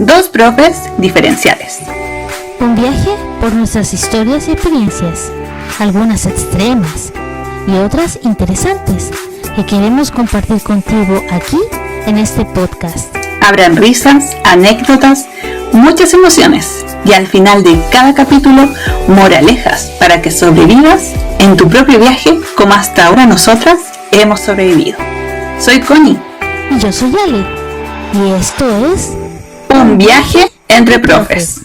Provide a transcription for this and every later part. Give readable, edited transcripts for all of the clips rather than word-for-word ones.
Dos profes diferenciales. Un viaje por nuestras historias y experiencias, algunas extremas y otras interesantes, que queremos compartir contigo aquí en este podcast. Habrán risas, anécdotas, muchas emociones y al final de cada capítulo, moralejas para que sobrevivas en tu propio viaje como hasta ahora nosotras hemos sobrevivido. Soy Connie. Y yo soy Ale. Y esto es Un viaje entre profes.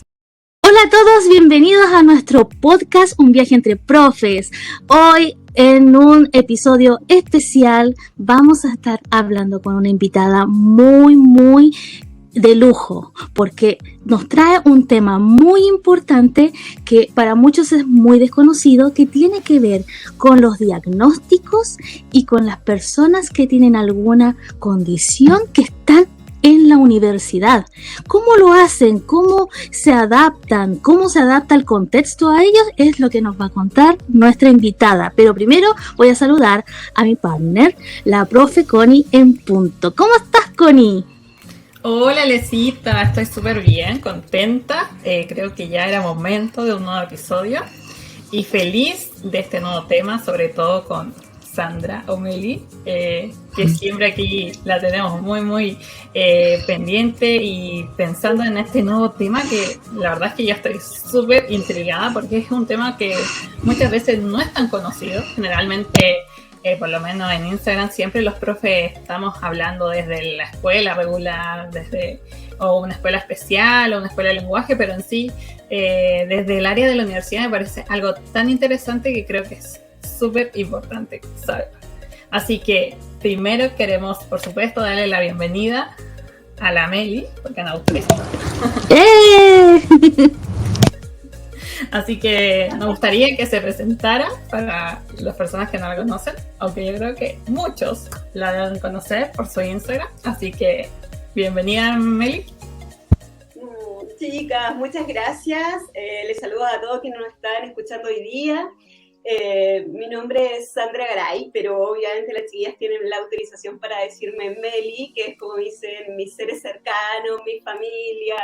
Hola a todos, bienvenidos a nuestro podcast Un viaje entre profes. Hoy en un episodio especial vamos a estar hablando con una invitada muy de lujo, porque nos trae un tema muy importante que para muchos es muy desconocido, que tiene que ver con los diagnósticos y con las personas que tienen alguna condición que están en la universidad. ¿Cómo lo hacen? ¿Cómo se adaptan? ¿Cómo se adapta el contexto a ellos? Es lo que nos va a contar nuestra invitada. Pero primero voy a saludar a mi partner, la profe Connie en punto. ¿Cómo estás, Connie? Hola, Lecita, estoy súper bien, contenta. Creo que ya era momento de un nuevo episodio y feliz de este nuevo tema, sobre todo con Sandra O'Malley, que siempre aquí la tenemos muy pendiente y pensando en este nuevo tema, que la verdad es que yo estoy súper intrigada porque es un tema que muchas veces no es tan conocido. Generalmente, por lo menos en Instagram, siempre los profes estamos hablando desde la escuela regular, o una escuela especial o una escuela de lenguaje, pero en sí, desde el área de la universidad me parece algo tan interesante que creo que es súper importante saber. Así que primero queremos, por supuesto, darle la bienvenida a la Meli, porque Ana autorizó. Así que nos gustaría que se presentara para las personas que no la conocen, aunque yo creo que muchos la deben conocer por su Instagram. Así que bienvenida, Meli. Chicas, muchas gracias. Les saludo a todos quienes nos están escuchando hoy día. Mi nombre es Sandra Garay, pero obviamente las chiquillas tienen la autorización para decirme Meli, que es como dicen mis seres cercanos, mi familia,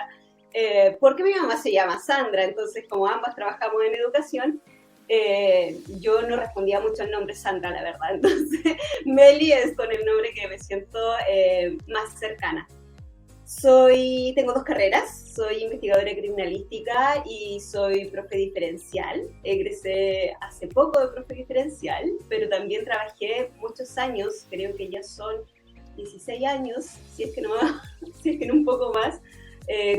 porque mi mamá se llama Sandra, entonces como ambas trabajamos en educación, yo no respondía mucho al nombre Sandra, la verdad, entonces Meli es con el nombre que me siento más cercana. Tengo dos carreras, soy investigadora criminalística y soy profe diferencial. Egresé hace poco de profe diferencial, pero también trabajé muchos años, creo que ya son 16 años, si es que no un poco más,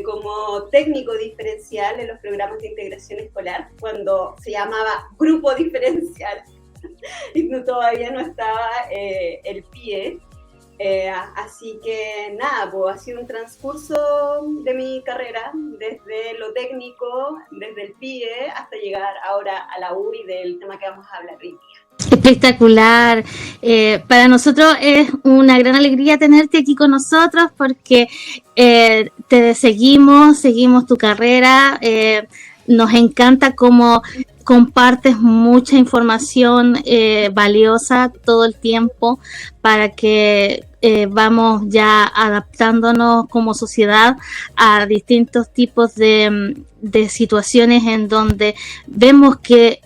como técnico diferencial en los programas de integración escolar, cuando se llamaba grupo diferencial y todavía no estaba el PIE. Así que nada, pues ha sido un transcurso de mi carrera, desde lo técnico, desde el PIE, hasta llegar ahora a la U y del tema que vamos a hablar hoy día. Espectacular. Para nosotros es una gran alegría tenerte aquí con nosotros porque te seguimos tu carrera. Nos encanta cómo compartes mucha información valiosa todo el tiempo para que vamos ya adaptándonos como sociedad a distintos tipos de situaciones en donde vemos que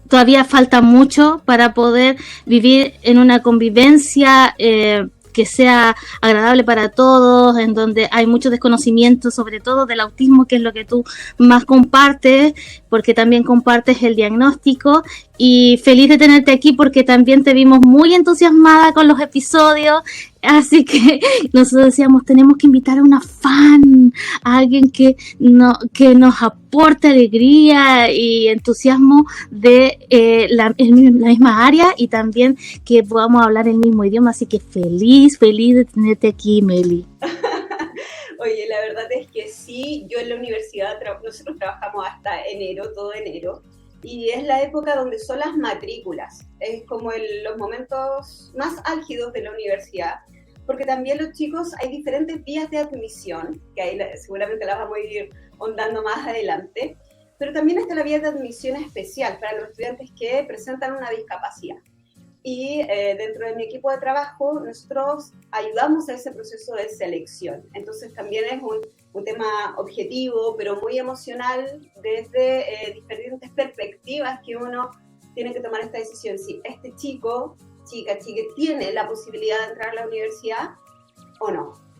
todavía falta mucho para poder vivir en una convivencia que sea agradable para todos, en donde hay mucho desconocimiento, sobre todo del autismo, que es lo que tú más compartes, porque también compartes el diagnóstico. Y feliz de tenerte aquí porque también te vimos muy entusiasmada con los episodios, así que nosotros decíamos, tenemos que invitar a una fan, a alguien que nos aporte alegría y entusiasmo de la misma área y también que podamos hablar el mismo idioma, así que feliz de tenerte aquí, Meli. Oye, la verdad es que sí, yo en la universidad, nosotros trabajamos hasta enero, todo enero, y es la época donde son las matrículas, es como los momentos más álgidos de la universidad, porque también los chicos, hay diferentes vías de admisión, que ahí seguramente las vamos a ir ahondando más adelante, pero también está la vía de admisión especial para los estudiantes que presentan una discapacidad. y dentro de mi equipo de trabajo nosotros ayudamos a ese proceso de selección. Entonces también es un tema objetivo, pero muy emocional desde diferentes perspectivas que uno tiene que tomar esta decisión. Si este chico, chica, tiene la posibilidad de entrar a la universidad o no.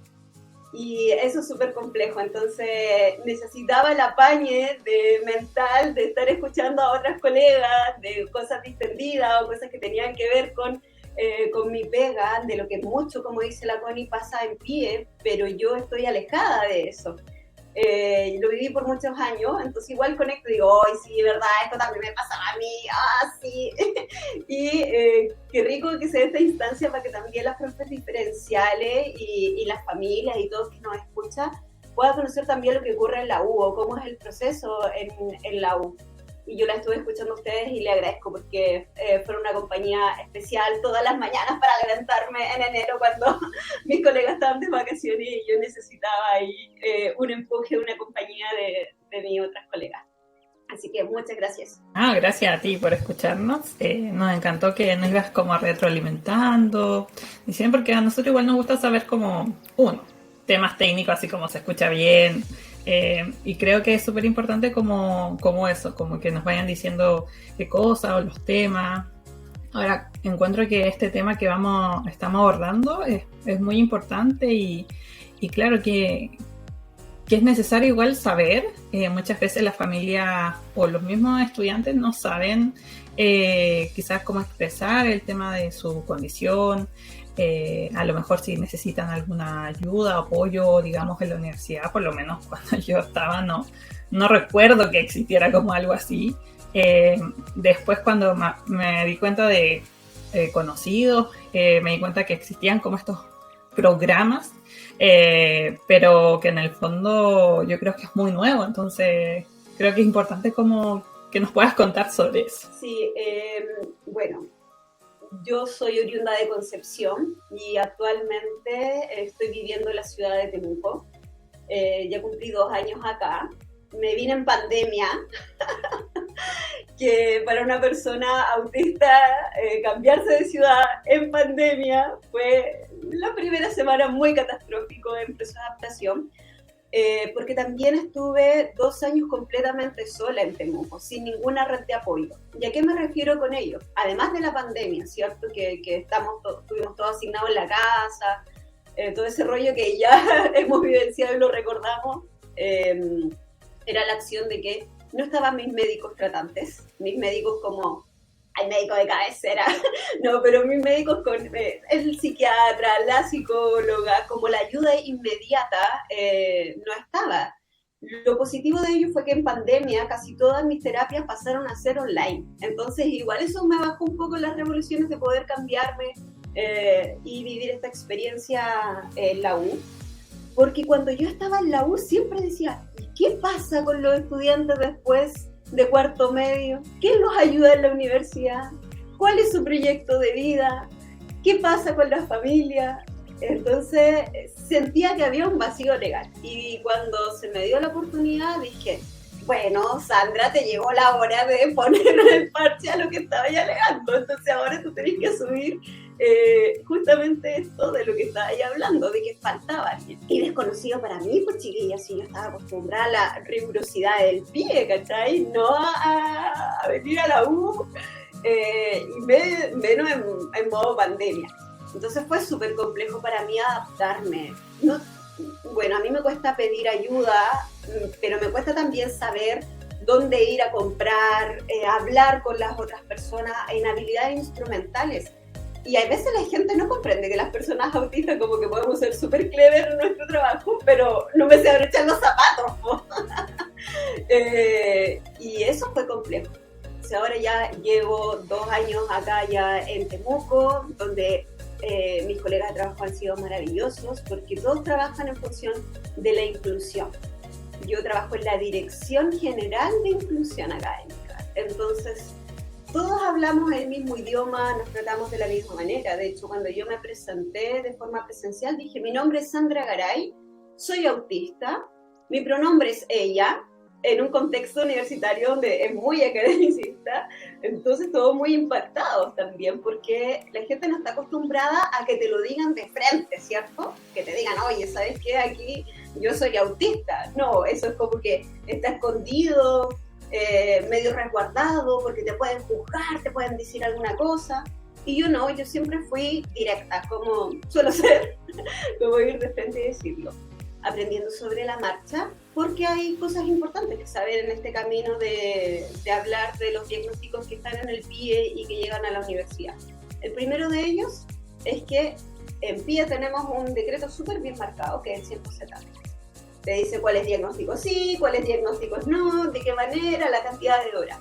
Y eso es súper complejo, entonces necesitaba el apañe mental de estar escuchando a otras colegas de cosas distendidas o cosas que tenían que ver con mi pega, de lo que mucho, como dice la Connie, pasa en pie, pero yo estoy alejada de eso. Lo viví por muchos años, entonces igual conecto y digo, ¡ay, sí, verdad! Esto también me pasaba a mí, ¡ah, sí! Y qué rico que se dé esta instancia para que también las profes diferenciales y las familias y todos que nos escuchan puedan conocer también lo que ocurre en la U o cómo es el proceso en la U. Y yo la estuve escuchando a ustedes y le agradezco porque fueron una compañía especial todas las mañanas para levantarme en enero cuando mis colegas estaban de vacaciones y yo necesitaba ahí un empuje, una compañía de mis otras colegas. Así que muchas gracias. Gracias a ti por escucharnos. Nos encantó que nos ibas como retroalimentando. Y siempre porque a nosotros igual nos gusta saber como, temas técnicos, así como se escucha bien. Y creo que es súper importante como eso, como que nos vayan diciendo qué cosas o los temas. Ahora, encuentro que este tema que estamos abordando es muy importante y claro que es necesario igual saber. Muchas veces la familia o los mismos estudiantes no saben quizás cómo expresar el tema de su condición. A lo mejor si necesitan alguna ayuda, apoyo, digamos, en la universidad, por lo menos cuando yo estaba, no recuerdo que existiera como algo así. Después cuando me di cuenta de conocidos, me di cuenta que existían como estos programas, pero que en el fondo yo creo que es muy nuevo, entonces creo que es importante como que nos puedas contar sobre eso. Sí, bueno. Yo soy oriunda de Concepción y actualmente estoy viviendo en la ciudad de Temuco. Ya cumplí 2 años acá. Me vine en pandemia, que para una persona autista cambiarse de ciudad en pandemia fue la primera semana muy catastrófico en proceso de adaptación. Porque también estuve 2 años completamente sola en Temuco, sin ninguna red de apoyo. ¿Y a qué me refiero con ello? Además de la pandemia, ¿cierto? Que estuvimos todos asignados en la casa, todo ese rollo que ya hemos vivenciado y lo recordamos, era la acción de que no estaban mis médicos tratantes, mis médicos como hay médico de cabecera, no, pero mis médicos con el psiquiatra, la psicóloga, como la ayuda inmediata, no estaba. Lo positivo de ello fue que en pandemia casi todas mis terapias pasaron a ser online. Entonces igual eso me bajó un poco las revoluciones de poder cambiarme y vivir esta experiencia en la U. Porque cuando yo estaba en la U siempre decía, ¿qué pasa con los estudiantes después de cuarto medio? ¿Quién los ayuda en la universidad? ¿Cuál es su proyecto de vida? ¿Qué pasa con la familia? Entonces sentía que había un vacío legal y cuando se me dio la oportunidad dije, bueno, Sandra, te llegó la hora de poner el parche a lo que estaba ya alegando, entonces ahora tú tenés que asumir justamente esto de lo que estaba ya hablando, de que faltaba alguien. Y desconocido para mí, pues chiquilla, si yo estaba acostumbrada a la rigurosidad del pie, ¿cachai? No a venir a la U, y menos en modo pandemia. Entonces fue súper complejo para mí adaptarme. Bueno, a mí me cuesta pedir ayuda, pero me cuesta también saber dónde ir a comprar, hablar con las otras personas en habilidades instrumentales. Y a veces la gente no comprende que las personas autistas como que podemos ser súper clever en nuestro trabajo, pero no me sé abrochar los zapatos, ¿no? Y eso fue complejo. O sea, ahora ya llevo 2 años acá ya en Temuco, donde mis colegas de trabajo han sido maravillosos porque todos trabajan en función de la inclusión. Yo trabajo en la Dirección General de Inclusión Académica. Entonces, todos hablamos el mismo idioma, nos tratamos de la misma manera. De hecho, cuando yo me presenté de forma presencial, dije, mi nombre es Sandra Garay, soy autista, mi pronombre es ella, en un contexto universitario donde es muy academicista, entonces todos muy impactados también, porque la gente no está acostumbrada a que te lo digan de frente, ¿cierto? Que te digan, oye, ¿sabes qué? Aquí yo soy autista. No, eso es como que está escondido, medio resguardado, porque te pueden juzgar, te pueden decir alguna cosa. Y yo no, yo siempre fui directa, como suelo ser, como ir de frente y decirlo, aprendiendo sobre la marcha, porque hay cosas importantes que saber en este camino de hablar de los diagnósticos que están en el PIE y que llegan a la universidad. El primero de ellos es que en PIE tenemos un decreto súper bien marcado, que es el 170. Te dice cuáles diagnósticos sí, cuáles diagnósticos no, de qué manera, la cantidad de horas.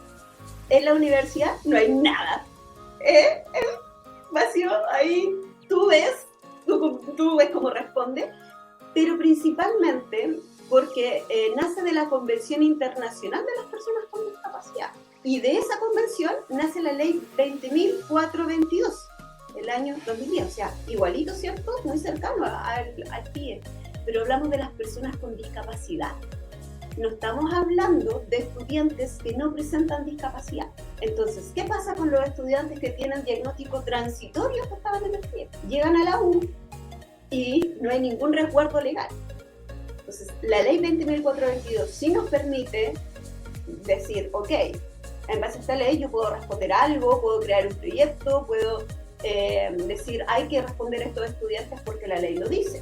En la universidad no hay nada. Es vacío, ahí tú ves cómo responde, pero principalmente porque nace de la Convención Internacional de las Personas con Discapacidad. Y de esa convención nace la Ley 20.422, el año 2010. O sea, igualito, ¿cierto? Muy cercano al PIE. Pero hablamos de las personas con discapacidad. No estamos hablando de estudiantes que no presentan discapacidad. Entonces, ¿qué pasa con los estudiantes que tienen diagnóstico transitorio que estaban en el PIE? Llegan a la U y no hay ningún resguardo legal. Entonces, la ley 20.422 sí nos permite decir, ok, en base a esta ley yo puedo responder algo, puedo crear un proyecto, puedo decir, hay que responder a estos estudiantes porque la ley lo dice.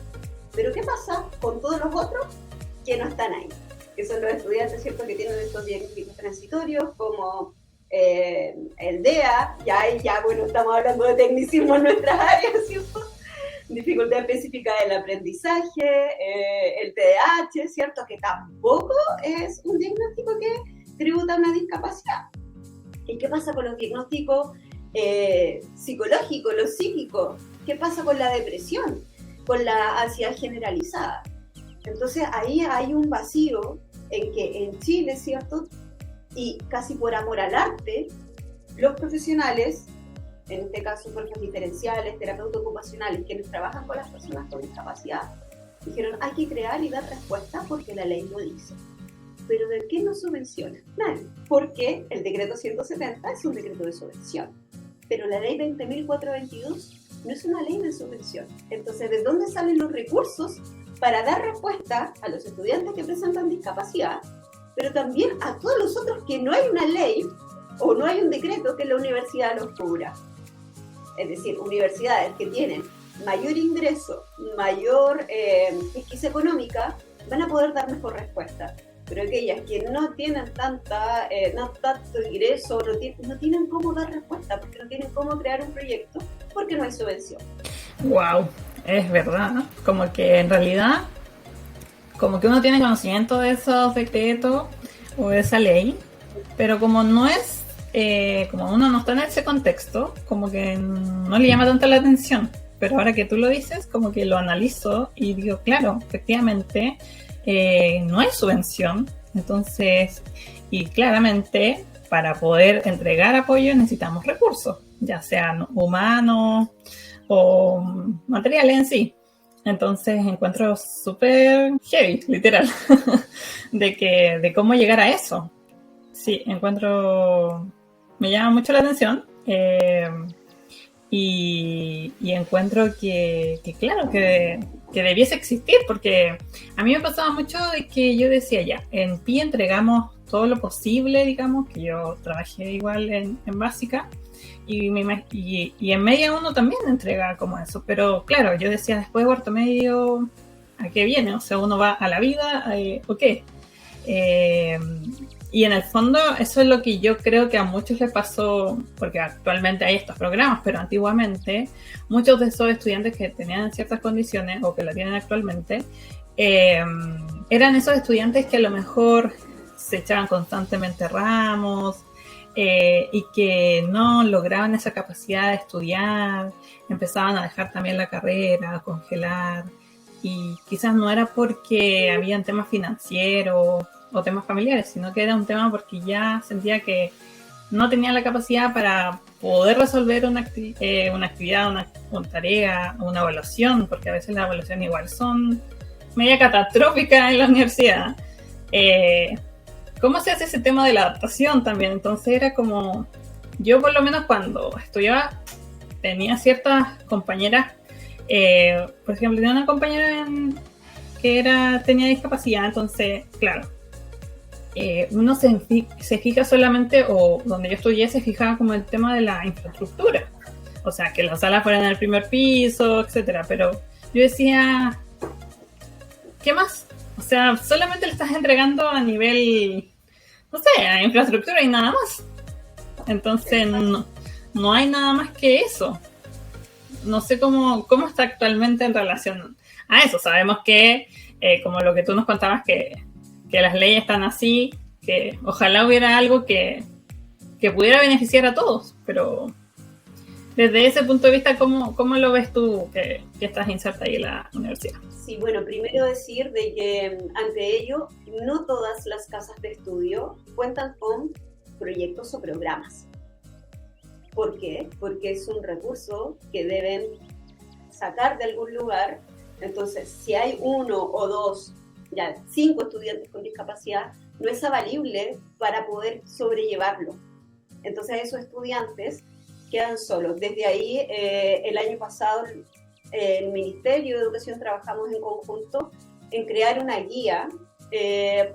Pero ¿qué pasa con todos los otros que no están ahí? Que son los estudiantes, ¿cierto?, que tienen estos diagnósticos transitorios, como el DEA, ya, bueno, estamos hablando de tecnicismo en nuestras áreas, ¿cierto? Dificultad específica del aprendizaje, el TDAH, ¿cierto?, que tampoco es un diagnóstico que tributa a una discapacidad. ¿Y qué pasa con los diagnósticos psicológicos, los psíquicos? ¿Qué pasa con la depresión, con la ansiedad generalizada? Entonces ahí hay un vacío en que en Chile, ¿cierto?, y casi por amor al arte, los profesionales, en este caso formas diferenciales, terapeutas ocupacionales, quienes trabajan con las personas con discapacidad, dijeron, hay que crear y dar respuesta porque la ley lo dice. ¿Pero de qué nos subvenciona? Nadie, porque el decreto 170 es un decreto de subvención, pero la ley 20.422 no es una ley de subvención. Entonces, ¿de dónde salen los recursos para dar respuesta a los estudiantes que presentan discapacidad, pero también a todos los otros que no hay una ley o no hay un decreto que la universidad los cubra? Es decir, universidades que tienen mayor ingreso, mayor pesquisa económica, van a poder dar mejor respuesta. Pero aquellas que no tienen tanto ingreso, no tienen cómo dar respuesta, porque no tienen cómo crear un proyecto, porque no hay subvención. Wow, es verdad, ¿no? Como que en realidad, como que uno tiene conocimiento de esos decretos o de esa ley, pero como no es, como uno no está en ese contexto, como que no le llama tanto la atención. Pero ahora que tú lo dices, como que lo analizo y digo, claro, efectivamente, no hay subvención. Entonces, y claramente, para poder entregar apoyo necesitamos recursos, ya sean humanos o materiales en sí. Entonces encuentro súper heavy, literal, de cómo llegar a eso. Sí, me llama mucho la atención y encuentro que claro, que debiese existir, porque a mí me pasaba mucho de que yo decía, ya, en PIE entregamos todo lo posible, digamos, que yo trabajé igual en básica, y en media uno también entrega como eso, pero claro, yo decía, después de cuarto medio, ¿a qué viene? O sea, uno va a la vida, ¿o qué? Y en el fondo eso es lo que yo creo que a muchos les pasó, porque actualmente hay estos programas, pero antiguamente muchos de esos estudiantes que tenían ciertas condiciones o que la tienen actualmente, eran esos estudiantes que a lo mejor se echaban constantemente ramos, y que no lograban esa capacidad de estudiar, empezaban a dejar también la carrera, a congelar, y quizás no era porque habían temas financieros o temas familiares, sino que era un tema porque ya sentía que no tenían la capacidad para poder resolver una actividad, una tarea, una evaluación, porque a veces las evaluaciones igual son media catastróficas en la universidad. cómo se hace ese tema de la adaptación también. Entonces era como, yo por lo menos cuando estudiaba tenía ciertas compañeras, por ejemplo, tenía una compañera que tenía discapacidad, entonces, claro, uno se fija solamente, o donde yo estudié se fijaba como el tema de la infraestructura, o sea, que las salas fueran en el primer piso, etcétera, pero yo decía, ¿qué más? O sea, solamente le estás entregando a nivel, no sé, a infraestructura y nada más. Entonces no hay nada más que eso. No sé cómo está actualmente en relación a eso. Sabemos que, como lo que tú nos contabas, que las leyes están así, que ojalá hubiera algo que pudiera beneficiar a todos, pero desde ese punto de vista, ¿cómo lo ves tú que estás inserta ahí en la universidad? Sí, bueno, primero decir de que ante ello, no todas las casas de estudio cuentan con proyectos o programas. ¿Por qué? Porque es un recurso que deben sacar de algún lugar. Entonces, si hay 1 o 2, ya 5 estudiantes con discapacidad, no es avalible para poder sobrellevarlo. Entonces, esos estudiantes quedan solos. Desde ahí, el año pasado, el Ministerio de Educación trabajamos en conjunto en crear una guía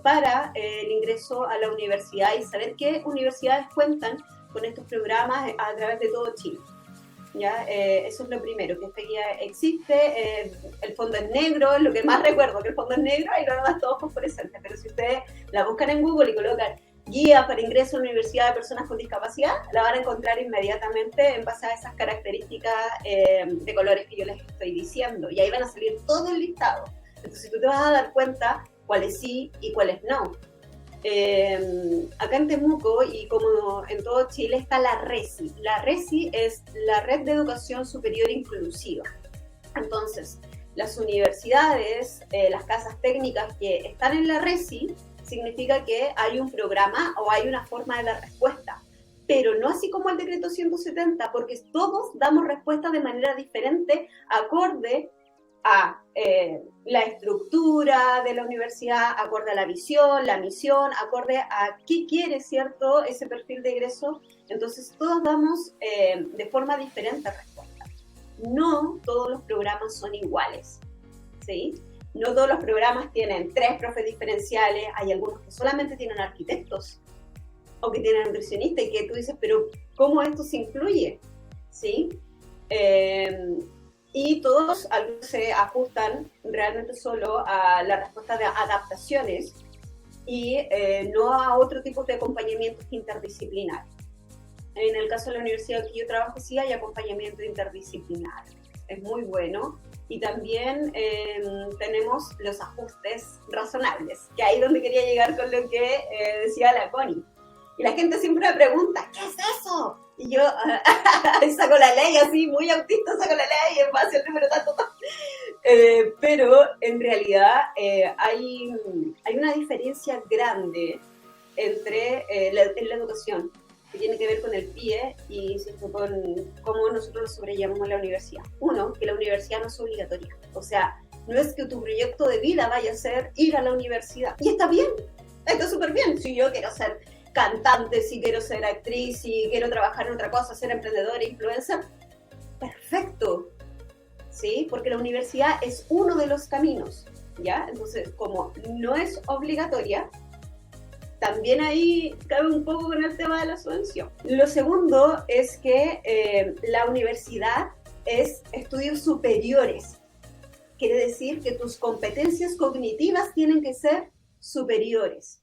para el ingreso a la universidad y saber qué universidades cuentan con estos programas a través de todo Chile. ¿Ya? Eso es lo primero, que esta guía existe, el fondo es negro, es lo que más recuerdo, que el fondo es negro y lo demás todo fosforescente, pero si ustedes la buscan en Google y colocan guía para ingreso a la Universidad de Personas con Discapacidad, la van a encontrar inmediatamente en base a esas características de colores que yo les estoy diciendo, y ahí van a salir todo el listado. Entonces tú te vas a dar cuenta cuáles sí y cuáles no. Acá en Temuco y como en todo Chile está la RESI. La RESI es la Red de Educación Superior Inclusiva. Entonces, las universidades, las casas técnicas que están en la RESI, significa que hay un programa o hay una forma de dar respuesta, pero no así como el decreto 170, porque todos damos respuesta de manera diferente, acorde a la estructura de la universidad, acorde a la visión, la misión, acorde a qué quiere, ¿cierto?, ese perfil de egreso. Entonces todos damos de forma diferente respuesta. No todos los programas son iguales, ¿sí? No todos los programas tienen 3 profes diferenciales, hay algunos que solamente tienen arquitectos o que tienen nutricionistas y que tú dices, pero ¿cómo esto se incluye? ¿Sí? Y todos se ajustan realmente solo a la respuesta de adaptaciones y no a otro tipo de acompañamientos interdisciplinarios. En el caso de la universidad que yo trabajo sí hay acompañamiento interdisciplinario, es muy bueno. Y también tenemos los ajustes razonables, que ahí es donde quería llegar con lo que decía la Connie. Y la gente siempre me pregunta, ¿qué es eso? Y yo saco la ley así, muy autista, saco la ley, es fácil el número tanto. Pero en realidad hay una diferencia grande entre en la educación, que tiene que ver con el PIE y con cómo nosotros lo sobrellevamos en la universidad. Uno, que la universidad no es obligatoria. O sea, no es que tu proyecto de vida vaya a ser ir a la universidad. Y está bien, está súper bien. Si yo quiero ser cantante, si quiero ser actriz, si quiero trabajar en otra cosa, ser emprendedora, influencer, perfecto, ¿sí? Porque la universidad es uno de los caminos, ¿ya? Entonces, como no es obligatoria, también ahí cabe un poco con el tema de la subvención. Lo segundo es que la universidad es estudios superiores. Quiere decir que tus competencias cognitivas tienen que ser superiores.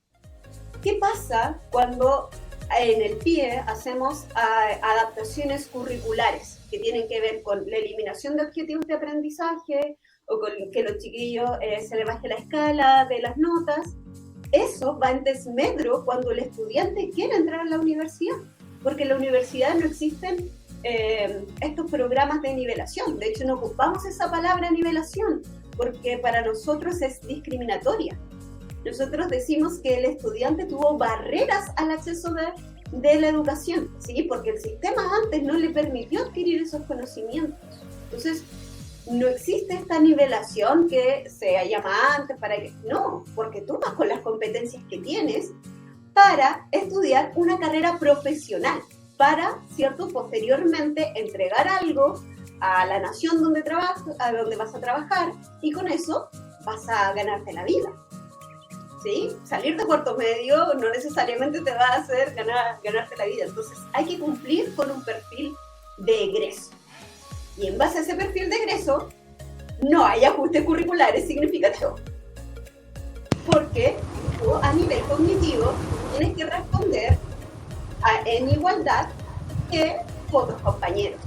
¿Qué pasa cuando en el PIE hacemos adaptaciones curriculares que tienen que ver con la eliminación de objetivos de aprendizaje o con que los chiquillos se les baje la escala de las notas? Eso va en desmedro cuando el estudiante quiere entrar a la universidad, porque en la universidad no existen estos programas de nivelación. De hecho, no ocupamos esa palabra nivelación, porque para nosotros es discriminatoria. Nosotros decimos que el estudiante tuvo barreras al acceso de la educación, ¿sí? Porque el sistema antes no le permitió adquirir esos conocimientos. Entonces, no existe esta nivelación que se llama antes para que... No, porque tú vas con las competencias que tienes para estudiar una carrera profesional, para, ¿cierto?, posteriormente entregar algo a la nación donde a donde vas a trabajar, y con eso vas a ganarte la vida. ¿Sí? Salir de cuarto medio no necesariamente te va a hacer ganarte la vida. Entonces hay que cumplir con un perfil de egreso. Y en base a ese perfil de egreso, no hay ajustes curriculares significativos. Porque tú, a nivel cognitivo, tienes que responder en igualdad que otros compañeros.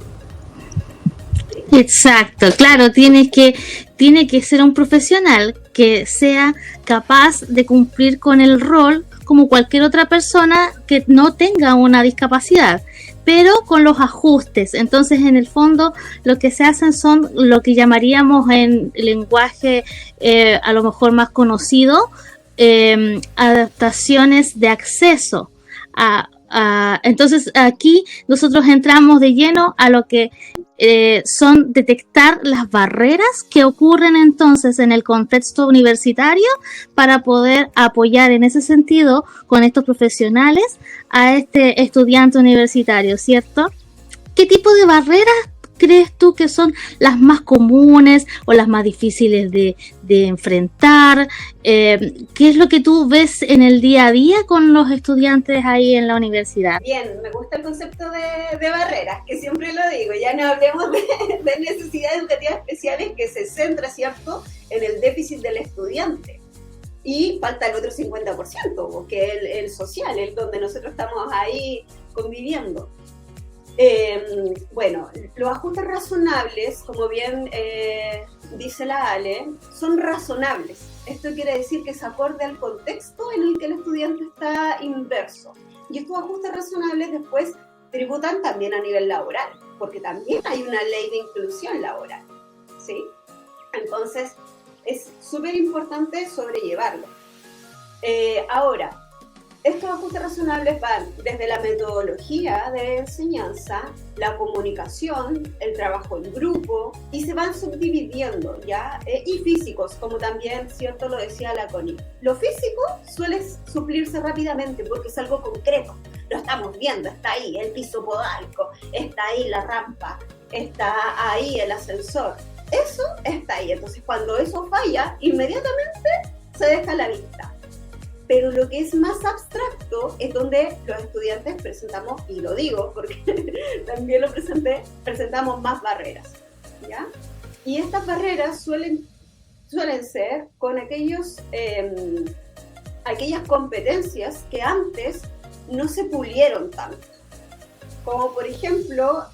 Exacto, claro, tiene que ser un profesional que sea capaz de cumplir con el rol como cualquier otra persona que no tenga una discapacidad, pero con los ajustes. Entonces, en el fondo, lo que se hacen son lo que llamaríamos en lenguaje a lo mejor más conocido, adaptaciones de acceso entonces aquí nosotros entramos de lleno a lo que son detectar las barreras que ocurren entonces en el contexto universitario para poder apoyar en ese sentido con estos profesionales a este estudiante universitario, ¿cierto? ¿Qué tipo de barreras crees tú que son las más comunes o las más difíciles de enfrentar? ¿Qué es lo que tú ves en el día a día con los estudiantes ahí en la universidad? Bien, me gusta el concepto de barreras, que siempre lo digo, ya no hablemos de necesidades educativas especiales, que se centra, ¿cierto?, en el déficit del estudiante. Y falta el otro 50%, que es el social, el donde nosotros estamos ahí conviviendo. Bueno, los ajustes razonables, como bien dice la Ale, son razonables. Esto quiere decir que se acorde al contexto en el que el estudiante está inmerso. Y estos ajustes razonables después tributan también a nivel laboral, porque también hay una ley de inclusión laboral, ¿sí? Entonces, es súper importante sobrellevarlo. Ahora, estos ajustes razonables van desde la metodología de enseñanza, la comunicación, el trabajo en grupo, y se van subdividiendo, ¿ya? Y físicos, como también, ¿cierto?, lo decía la Connie. Lo físico suele suplirse rápidamente porque es algo concreto. Lo estamos viendo, está ahí el piso podalco, está ahí la rampa, está ahí el ascensor. Eso está ahí. Entonces, cuando eso falla, inmediatamente se deja a la vista. Pero lo que es más abstracto es donde los estudiantes presentamos, y lo digo porque también lo presentamos más barreras, ¿ya? Y estas barreras suelen ser con aquellas competencias que antes no se pulieron tanto. Como por ejemplo,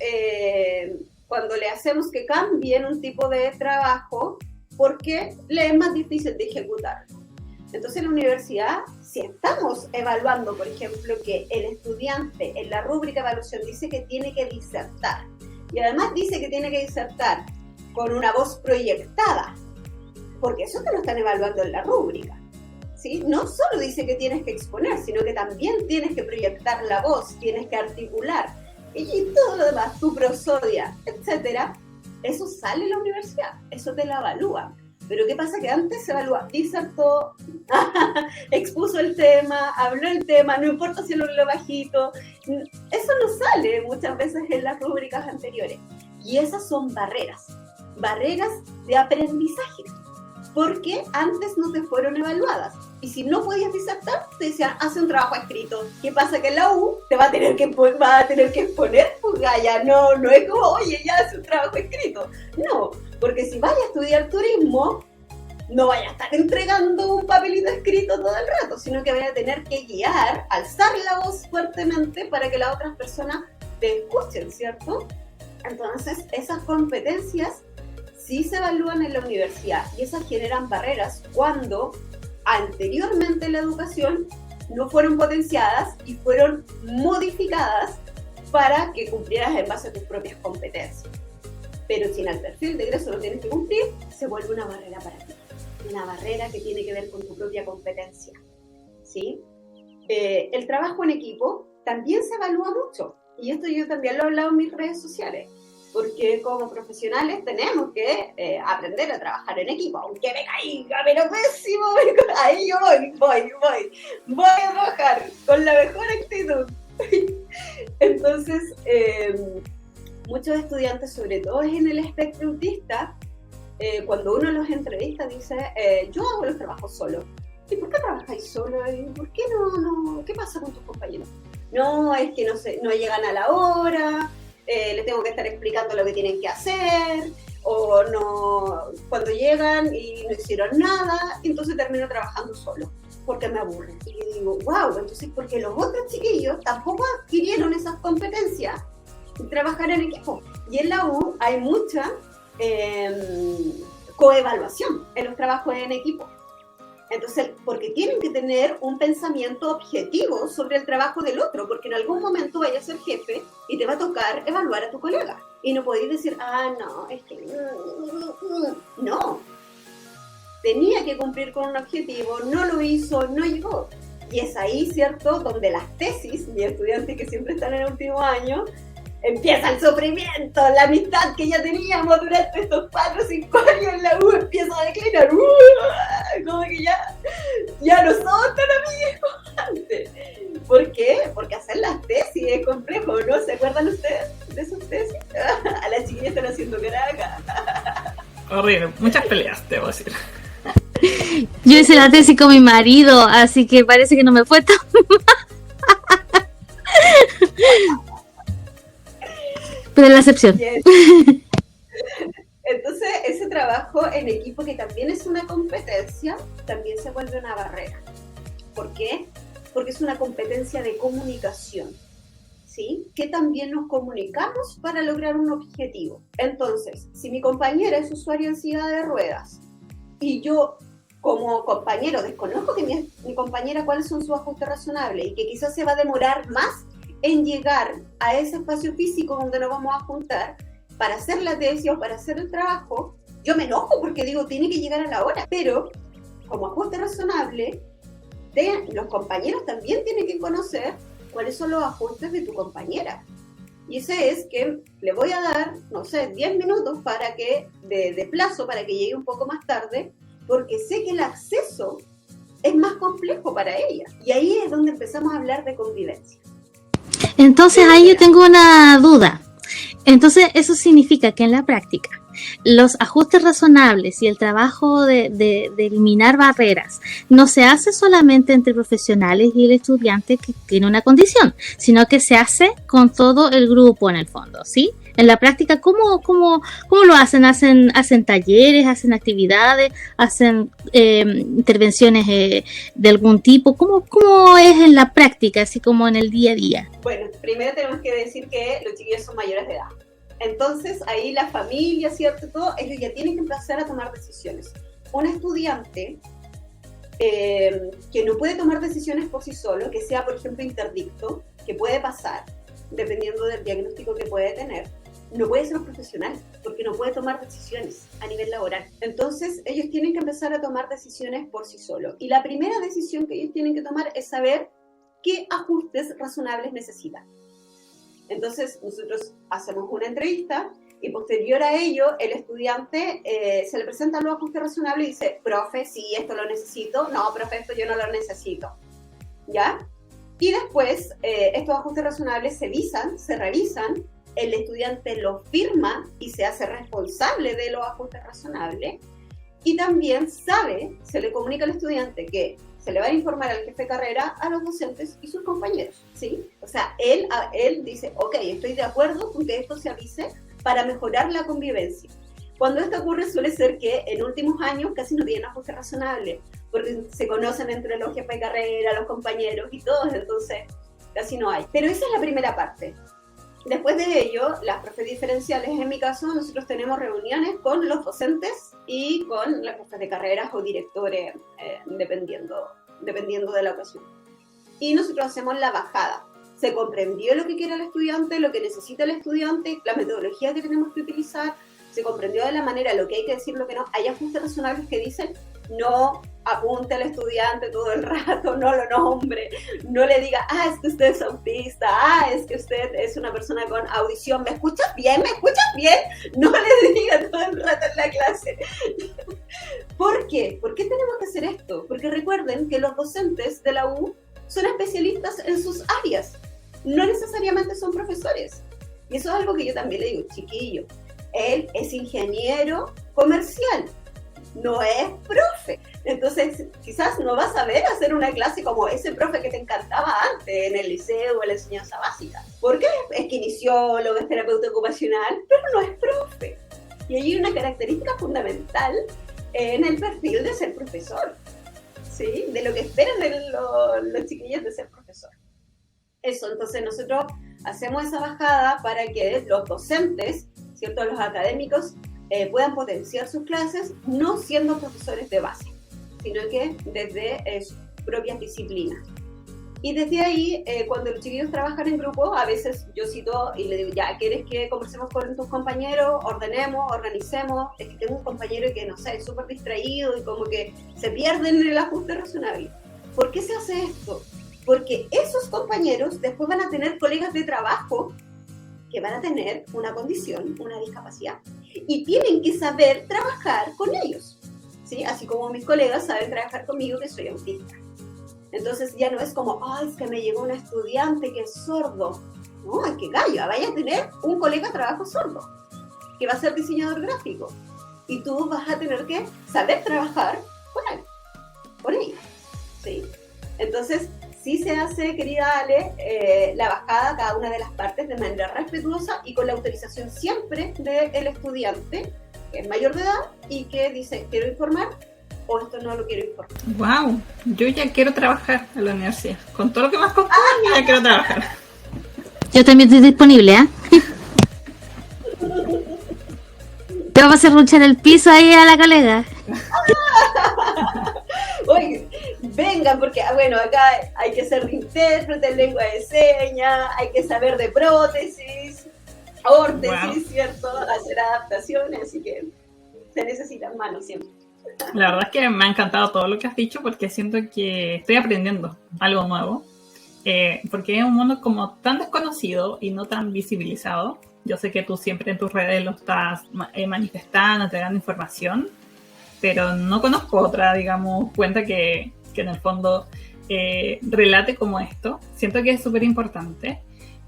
cuando le hacemos que cambien un tipo de trabajo porque le es más difícil de ejecutar. Entonces en la universidad, si estamos evaluando, por ejemplo, que el estudiante en la rúbrica de evaluación dice que tiene que disertar, y además dice que tiene que disertar con una voz proyectada, porque eso te lo están evaluando en la rúbrica, ¿sí? No solo dice que tienes que exponer, sino que también tienes que proyectar la voz, tienes que articular, y todo lo demás, tu prosodia, etcétera, eso sale en la universidad, eso te lo evalúan. Pero ¿qué pasa? Que antes se evalúa, disertó, expuso el tema, habló el tema, no importa si lo habló bajito. Eso no sale muchas veces en las rúbricas anteriores. Y esas son barreras de aprendizaje, porque antes no te fueron evaluadas. Y si no podías disertar, te decían, hace un trabajo escrito. ¿Qué pasa? Que en la U te va a tener que exponer, pues ya no es como, oye, ya hace un trabajo escrito. No, porque si vayas a estudiar turismo, no vayas a estar entregando un papelito escrito todo el rato, sino que vayas a tener que guiar, alzar la voz fuertemente para que las otras personas te escuchen, ¿cierto? Entonces, esas competencias sí se evalúan en la universidad y esas generan barreras cuando anteriormente la educación no fueron potenciadas y fueron modificadas para que cumplieras en base a tus propias competencias. Pero si en el perfil de egreso lo tienes que cumplir, se vuelve una barrera para ti. Una barrera que tiene que ver con tu propia competencia, ¿sí? El trabajo en equipo también se evalúa mucho. Y esto yo también lo he hablado en mis redes sociales. porque como profesionales tenemos que aprender a trabajar en equipo, aunque me caiga, pero pésimo, ahí yo voy a trabajar con la mejor actitud. Entonces, muchos estudiantes, sobre todo en el espectro autista, cuando uno los entrevista dice, yo hago los trabajos solo. ¿Y por qué trabajáis solo? ¿Por qué no? ¿Qué pasa con tus compañeros? No, es que no llegan a la hora, les tengo que estar explicando lo que tienen que hacer, o no, cuando llegan y no hicieron nada, entonces termino trabajando solo, porque me aburre. Y yo digo, wow, entonces porque los otros chiquillos tampoco adquirieron esas competencias de trabajar en equipo. Y en la U hay mucha coevaluación en los trabajos en equipo. Entonces, porque tienen que tener un pensamiento objetivo sobre el trabajo del otro, porque en algún momento vaya a ser jefe y te va a tocar evaluar a tu colega. Y no podéis decir, no, es que... No. Tenía que cumplir con un objetivo, no lo hizo, no llegó. Y es ahí, ¿cierto?, donde las tesis, mis estudiantes que siempre están en el último año, empieza el sufrimiento, la amistad que ya teníamos durante estos 4 o 5 años en la U empieza a declinar, como que ya no somos tan amigos antes. ¿Por qué? Porque hacer las tesis es complejo, ¿no? ¿Se acuerdan ustedes de sus tesis? A las chiquillas están haciendo caraca. Horrible, muchas peleas, debo decir. Yo hice la tesis con mi marido, así que parece que no me fue tan pero es la excepción. Yes. Entonces, ese trabajo en equipo, que también es una competencia, también se vuelve una barrera. ¿Por qué? Porque es una competencia de comunicación, ¿sí? Que también nos comunicamos para lograr un objetivo. Entonces, si mi compañera es usuaria en silla de ruedas y yo, como compañero, desconozco que mi compañera cuáles son sus ajustes razonables y que quizás se va a demorar más en llegar a ese espacio físico donde nos vamos a juntar para hacer la tesis o para hacer el trabajo, yo me enojo porque digo, tiene que llegar a la hora. Pero, como ajuste razonable, los compañeros también tienen que conocer cuáles son los ajustes de tu compañera. Y ese es que le voy a dar, 10 minutos para que, de plazo para que llegue un poco más tarde, porque sé que el acceso es más complejo para ella. Y ahí es donde empezamos a hablar de convivencia. Entonces ahí yo tengo una duda. Entonces eso significa que en la práctica los ajustes razonables y el trabajo de eliminar barreras no se hace solamente entre profesionales y el estudiante que tiene una condición, sino que se hace con todo el grupo en el fondo, ¿sí? En la práctica, ¿cómo lo hacen? ¿Hacen talleres, hacen actividades, hacen intervenciones de algún tipo? ¿Cómo es en la práctica, así como en el día a día? Bueno, primero tenemos que decir que los chiquillos son mayores de edad. Entonces, ahí la familia, ¿cierto? Todo, ellos ya tienen que empezar a tomar decisiones. Un estudiante que no puede tomar decisiones por sí solo, que sea, por ejemplo, interdicto, que puede pasar, dependiendo del diagnóstico que puede tener, no puede ser un profesional, porque no puede tomar decisiones a nivel laboral. Entonces, ellos tienen que empezar a tomar decisiones por sí solos. Y la primera decisión que ellos tienen que tomar es saber qué ajustes razonables necesitan. Entonces, nosotros hacemos una entrevista y posterior a ello, el estudiante se le presentan los ajustes razonables y dice, profe, sí, esto lo necesito. No, profe, esto yo no lo necesito. ¿Ya? Y después, estos ajustes razonables se revisan, el estudiante lo firma y se hace responsable de los ajustes razonables. Y también se le comunica al estudiante que se le va a informar al jefe de carrera, a los docentes y sus compañeros, ¿sí? O sea, él dice, ok, estoy de acuerdo con que esto se avise para mejorar la convivencia. Cuando esto ocurre suele ser que en últimos años casi no tienen ajuste razonable, porque se conocen entre los jefes de carrera, los compañeros y todos, entonces casi no hay. Pero esa es la primera parte. Después de ello, las profes diferenciales, en mi caso, nosotros tenemos reuniones con los docentes y con las profes de carreras o directores, dependiendo de la ocasión. Y nosotros hacemos la bajada. Se comprendió lo que quiere el estudiante, lo que necesita el estudiante, la metodología que tenemos que utilizar, se comprendió de la manera lo que hay que decir, lo que no. Hay ajustes razonables que dicen no apunte al estudiante todo el rato, no lo nombre, no le diga, es que usted es autista, es que usted es una persona con audición, ¿me escuchas bien? ¿Me escuchas bien? No le diga todo el rato en la clase. ¿Por qué? ¿Por qué tenemos que hacer esto? Porque recuerden que los docentes de la U son especialistas en sus áreas, no necesariamente son profesores. Y eso es algo que yo también le digo, chiquillo, él es ingeniero comercial, no es profe. Entonces, quizás no vas a ver hacer una clase como ese profe que te encantaba antes en el liceo o en la enseñanza básica. Porque es kinesiólogo, es terapeuta ocupacional, pero no es profe. Y hay una característica fundamental en el perfil de ser profesor, ¿sí? De lo que esperan de los chiquillos de ser profesor. Eso, entonces nosotros hacemos esa bajada para que los docentes, ¿cierto? Los académicos puedan potenciar sus clases no siendo profesores de base, sino que desde sus propias disciplinas. Y desde ahí, cuando los chiquillos trabajan en grupo, a veces yo cito y le digo, ya, ¿quieres que conversemos con tus compañeros? Ordenemos, organicemos. Es que tengo un compañero que, no sé, es súper distraído y como que se pierde en el ajuste razonable. ¿Por qué se hace esto? Porque esos compañeros después van a tener colegas de trabajo que van a tener una condición, una discapacidad, y tienen que saber trabajar con ellos, ¿sí? Así como mis colegas saben trabajar conmigo, que soy autista. Entonces ya no es como, es que me llegó un estudiante que es sordo. No, es que gallo, vaya a tener un colega de trabajo sordo, que va a ser diseñador gráfico, y tú vas a tener que saber trabajar con él, con ella, ¿sí? Entonces, sí se hace, querida Ale, la bajada a cada una de las partes de manera respetuosa y con la autorización siempre del estudiante, que es mayor de edad y que dice, quiero informar o esto no lo quiero informar. ¡Wow! Yo ya quiero trabajar en la universidad. Con todo lo que me has contado, ya quiero trabajar. Yo también estoy disponible, Te vamos a hacer luchar el piso ahí a la colega. Oye, vengan, porque bueno, acá hay que ser intérprete en lengua de señas, hay que saber de prótesis, órtesis, wow, ¿cierto? Hacer adaptaciones, así que se necesitan manos siempre. La verdad es que me ha encantado todo lo que has dicho porque siento que estoy aprendiendo algo nuevo, porque es un mundo como tan desconocido y no tan visibilizado. Yo sé que tú siempre en tus redes lo estás manifestando, entregando información, pero no conozco otra, digamos, cuenta que en el fondo relate como esto. Siento que es súper importante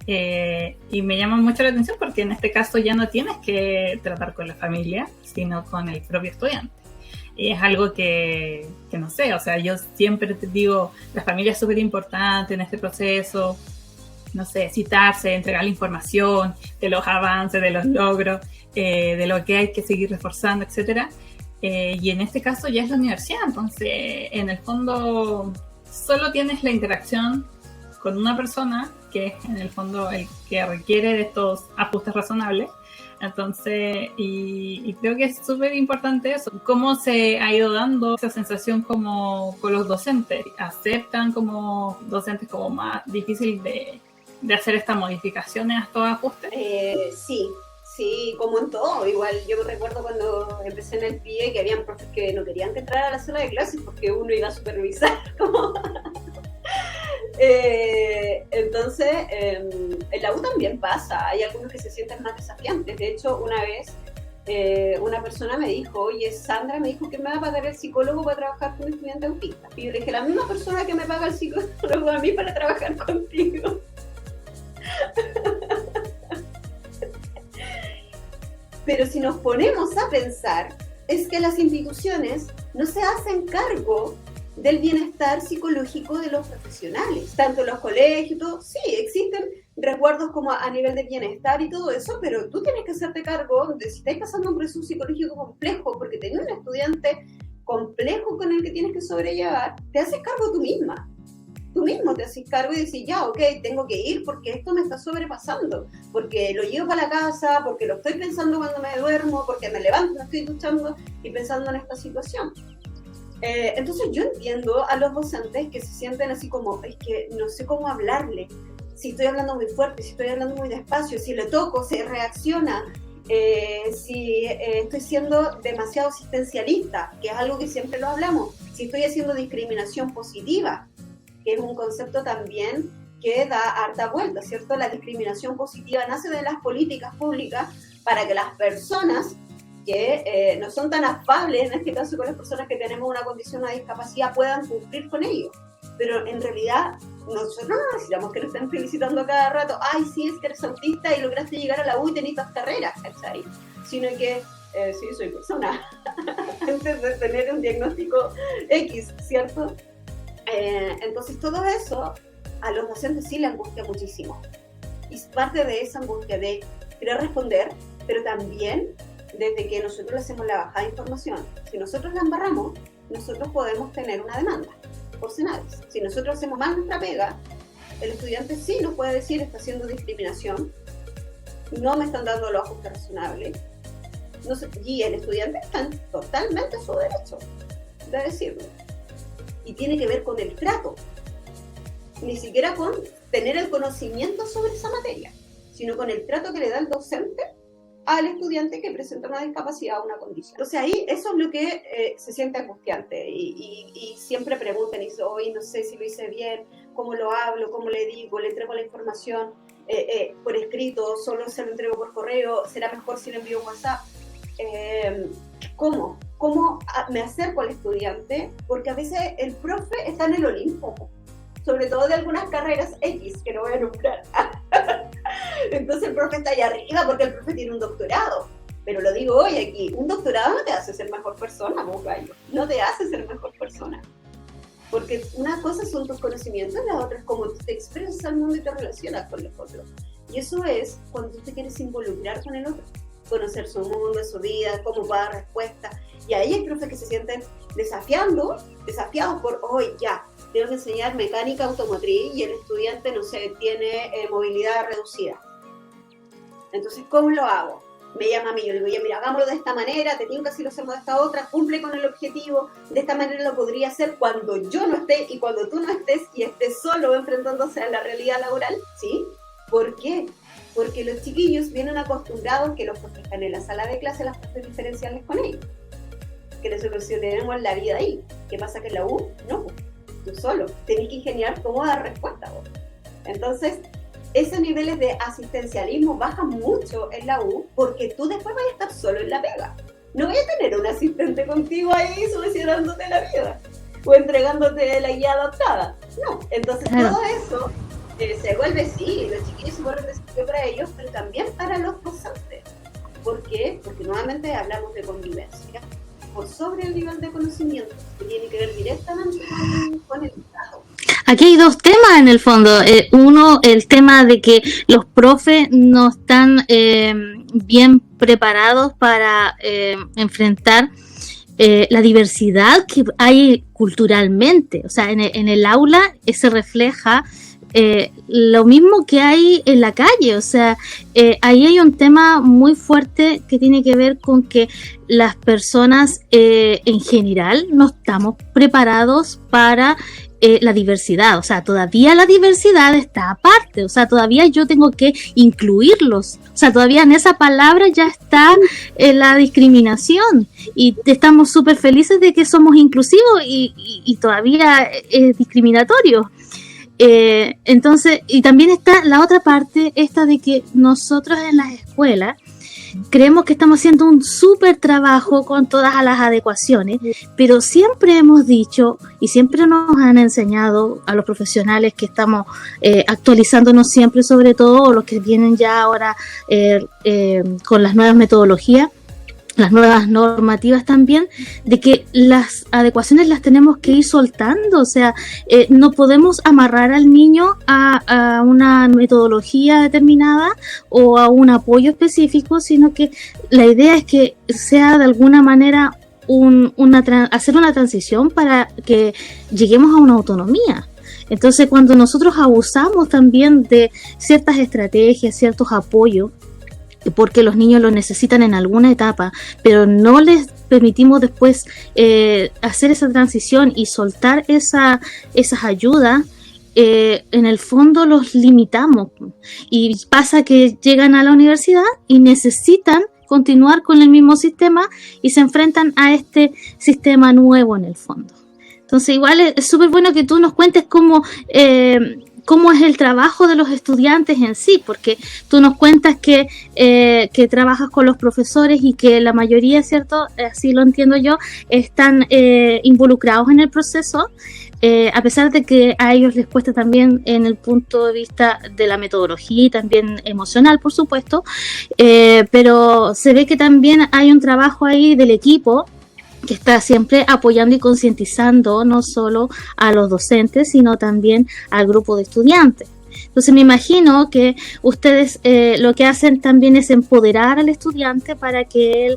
y me llama mucho la atención porque en este caso ya no tienes que tratar con la familia, sino con el propio estudiante. Y es algo que no sé, o sea, yo siempre te digo, la familia es súper importante en este proceso, no sé, citarse, entregar la información de los avances, de los logros, de lo que hay que seguir reforzando, etcétera. Y en este caso ya es la universidad, entonces en el fondo solo tienes la interacción con una persona que es en el fondo el que requiere de estos ajustes razonables. Entonces, y creo que es súper importante eso, cómo se ha ido dando esa sensación como con los docentes. ¿Aceptan como docentes como más difícil de hacer estas modificaciones a estos ajustes? Sí, como en todo. Igual yo me recuerdo cuando empecé en el PIE que habían profes que no querían que entrara a la sala de clases porque uno iba a supervisar. Entonces, en la U también pasa. Hay algunos que se sienten más desafiantes. De hecho, una vez una persona me dijo, oye, Sandra me dijo que me va a pagar el psicólogo para trabajar con un estudiante autista. Y yo le dije, la misma persona que me paga el psicólogo a mí para trabajar contigo. Pero si nos ponemos a pensar, es que las instituciones no se hacen cargo del bienestar psicológico de los profesionales. Tanto en los colegios, todo, sí, existen resguardos como a nivel de bienestar y todo eso, pero tú tienes que hacerte cargo de si estás pasando un proceso psicológico complejo, porque tenés un estudiante complejo con el que tienes que sobrellevar, te haces cargo tú misma. Tú mismo te haces cargo y dices, ya, ok, tengo que ir porque esto me está sobrepasando, porque lo llevo para la casa, porque lo estoy pensando cuando me duermo, porque me levanto, me estoy duchando y pensando en esta situación. Entonces yo entiendo a los docentes que se sienten así como, es que no sé cómo hablarle, si estoy hablando muy fuerte, si estoy hablando muy despacio, si le toco, se reacciona, si estoy siendo demasiado asistencialista, que es algo que siempre lo hablamos. si estoy haciendo discriminación positiva, que es un concepto también que da harta vuelta, ¿cierto? La discriminación positiva nace de las políticas públicas para que las personas que no son tan afables, en este caso con las personas que tenemos una condición, una discapacidad, puedan cumplir con ello. Pero en realidad nosotros no necesitamos que nos estén felicitando cada rato, ay, sí, es que eres autista y lograste llegar a la U y tenés estas carreras, ¿cachai? Sino que, sí, soy persona, antes de tener un diagnóstico X, ¿cierto? Entonces todo eso a los docentes sí le angustia muchísimo. Y parte de esa angustia de querer responder, pero también desde que nosotros le hacemos la bajada de información. Si nosotros la embarramos, nosotros podemos tener una demanda por Senadis. Si nosotros hacemos mal nuestra pega, el estudiante sí nos puede decir, está haciendo discriminación, no me están dando los ajustes razonables, no sé, y el estudiante está totalmente a su derecho de decirlo. Y tiene que ver con el trato, ni siquiera con tener el conocimiento sobre esa materia, sino con el trato que le da el docente al estudiante que presenta una discapacidad o una condición. Entonces ahí eso es lo que se siente angustiante y siempre preguntan y dicen, hoy no sé si lo hice bien, cómo lo hablo, cómo le digo, le entrego la información por escrito, solo se lo entrego por correo, será mejor si le envío un WhatsApp. ¿Cómo me acerco al estudiante? Porque a veces el profe está en el Olimpo, sobre todo de algunas carreras X, que no voy a nombrar. Entonces el profe está allá arriba porque el profe tiene un doctorado. Pero lo digo hoy aquí, un doctorado no te hace ser mejor persona, vos gallo. No te hace ser mejor persona. Porque una cosa son tus conocimientos, la otra es cómo te expresas al mundo y te relacionas con los otros. Y eso es cuando tú te quieres involucrar con el otro. Conocer su mundo, su vida, cómo va a dar respuesta. Y ahí hay profes que se sienten desafiados por, hoy ya, tengo que enseñar mecánica automotriz y el estudiante, no sé, tiene movilidad reducida. Entonces, ¿cómo lo hago? Me llama a mí, yo le digo, ya mira, hagámoslo de esta manera, te digo que así lo hacemos de esta otra, cumple con el objetivo, de esta manera lo podría hacer cuando yo no esté y cuando tú no estés y estés solo enfrentándose a la realidad laboral, ¿sí? ¿Por qué? Porque los chiquillos vienen acostumbrados que los profes están en la sala de clase, las profes diferenciales con ellos, que les solucionemos la vida ahí. ¿Qué pasa que en la U? No, tú solo, tenés que ingeniar cómo dar respuesta vos. Entonces, esos niveles de asistencialismo bajan mucho en la U porque tú después vas a estar solo en la pega. No voy a tener un asistente contigo ahí solucionándote la vida o entregándote la guía adaptada. No, entonces todo eso se vuelve, sí, los chiquillos se vuelven desafío para ellos, pero también para los docentes. ¿Por qué? Porque nuevamente hablamos de convivencia por sobre el nivel de conocimiento que tiene que ver directamente con el Estado. Aquí hay dos temas en el fondo. Uno, el tema de que los profes no están bien preparados para enfrentar la diversidad que hay culturalmente. O sea, en el aula se refleja lo mismo que hay en la calle. O sea, ahí hay un tema muy fuerte que tiene que ver con que las personas en general no estamos preparados para la diversidad. O sea, todavía la diversidad está aparte. O sea, todavía yo tengo que incluirlos. O sea, todavía en esa palabra ya está la discriminación. Y estamos súper felices de que somos inclusivos y todavía es discriminatorio. Entonces, y también está la otra parte, esta de que nosotros en las escuelas creemos que estamos haciendo un súper trabajo con todas las adecuaciones, pero siempre hemos dicho y siempre nos han enseñado a los profesionales que estamos actualizándonos siempre, sobre todo los que vienen ya ahora con las nuevas metodologías, las nuevas normativas también, de que las adecuaciones las tenemos que ir soltando. O sea, no podemos amarrar al niño a una metodología determinada o a un apoyo específico, sino que la idea es que sea de alguna manera hacer una transición para que lleguemos a una autonomía. Entonces, cuando nosotros abusamos también de ciertas estrategias, ciertos apoyos, porque los niños lo necesitan en alguna etapa, pero no les permitimos después hacer esa transición y soltar esas ayudas, en el fondo los limitamos. Y pasa que llegan a la universidad y necesitan continuar con el mismo sistema y se enfrentan a este sistema nuevo en el fondo. Entonces igual es súper bueno que tú nos cuentes cómo es el trabajo de los estudiantes en sí, porque tú nos cuentas que trabajas con los profesores y que la mayoría, ¿cierto? Así lo entiendo yo, están involucrados en el proceso, a pesar de que a ellos les cuesta también en el punto de vista de la metodología y también emocional, por supuesto, pero se ve que también hay un trabajo ahí del equipo que está siempre apoyando y concientizando no solo a los docentes, sino también al grupo de estudiantes. Entonces me imagino que ustedes lo que hacen también es empoderar al estudiante para que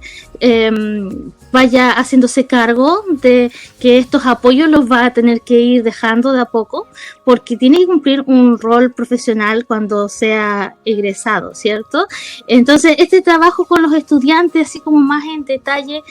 él vaya haciéndose cargo de que estos apoyos los va a tener que ir dejando de a poco, porque tiene que cumplir un rol profesional cuando sea egresado, ¿cierto? Entonces este trabajo con los estudiantes, así como más en detalle,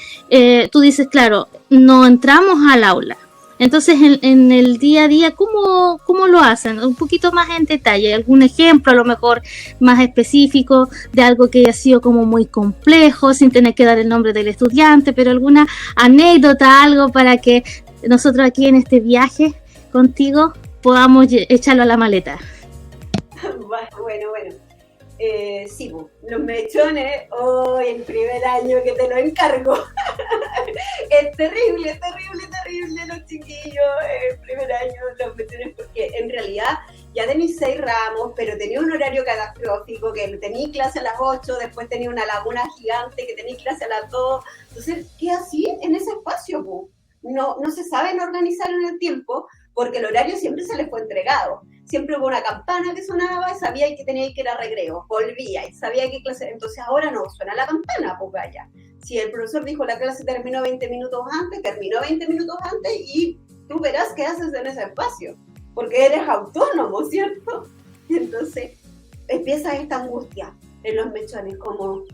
tú dices, claro, no entramos al aula. Entonces, en el día a día, ¿cómo lo hacen? Un poquito más en detalle, algún ejemplo a lo mejor más específico de algo que haya sido como muy complejo, sin tener que dar el nombre del estudiante, pero alguna anécdota, algo para que nosotros aquí en este viaje contigo podamos echarlo a la maleta. Bueno. Sí, los mechones, hoy el primer año que te lo encargo. Es terrible los chiquillos, el primer año los mechones, porque en realidad ya tenéis 6 ramos, pero tenía un horario catastrófico, que tenía clase a las 8, después tenía una laguna gigante, que tenía clase a las 2. Entonces, ¿qué así en ese espacio? No se saben organizar en el tiempo, porque el horario siempre se les fue entregado. Siempre hubo una campana que sonaba y sabía que tenía que ir a recreo, volvía y sabía qué clase. Entonces ahora no suena la campana, pues vaya. Si el profesor dijo la clase terminó 20 minutos antes, terminó 20 minutos antes y tú verás qué haces en ese espacio, porque eres autónomo, ¿cierto? Entonces empieza esta angustia en los mechones, como,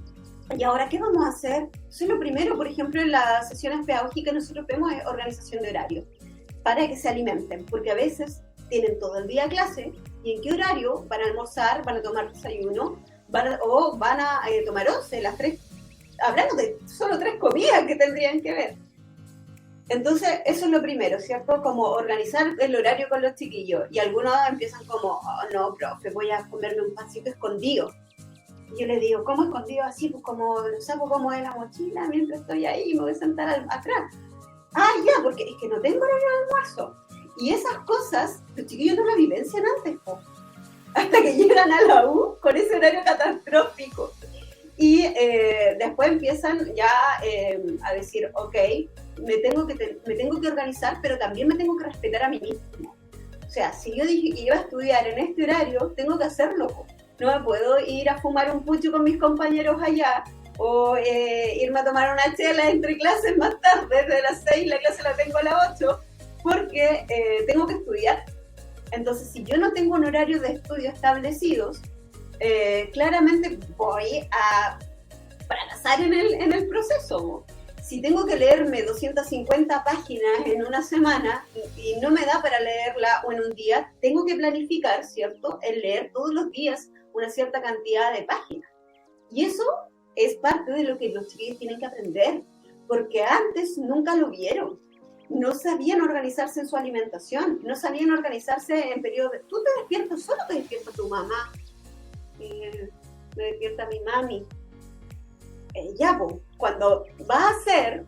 ¿y ahora qué vamos a hacer? Entonces lo primero, por ejemplo, en las sesiones pedagógicas nosotros vemos es organización de horario, para que se alimenten, porque a veces tienen todo el día clase, y en qué horario van a almorzar, van a tomar desayuno, van a tomar once, las 3, hablamos de solo 3 comidas que tendrían que ver. Entonces, eso es lo primero, ¿cierto? Como organizar el horario con los chiquillos, y algunos empiezan como, oh, no, profe, voy a comerme un pancito escondido. Y yo les digo, ¿cómo escondido? Así, pues como lo saco como de la mochila mientras estoy ahí y me voy a sentar atrás. Ah, ya, porque es que no tengo horario de almuerzo. Y esas cosas, los chiquillos no las vivencian antes, po, hasta que llegan a la U con ese horario catastrófico. Y después empiezan ya a decir, ok, me tengo que organizar, pero también me tengo que respetar a mí mismo. O sea, si yo dije que iba a estudiar en este horario, tengo que hacerlo, po. No me puedo ir a fumar un pucho con mis compañeros allá, o irme a tomar una chela entre clases más tarde, desde las 6 la clase la tengo a las 8, porque tengo que estudiar. Entonces, si yo no tengo un horario de estudio establecidos, claramente voy a fracasar en el proceso. Si tengo que leerme 250 páginas en una semana y no me da para leerla o en un día, tengo que planificar, ¿cierto?, el leer todos los días una cierta cantidad de páginas. Y eso es parte de lo que los chiquillos tienen que aprender, porque antes nunca lo vieron. No sabían organizarse en su alimentación, no sabían organizarse en periodos de... Tú te despiertas, solo te despierta tu mamá, me despierta mi mami. Cuando vas a hacer,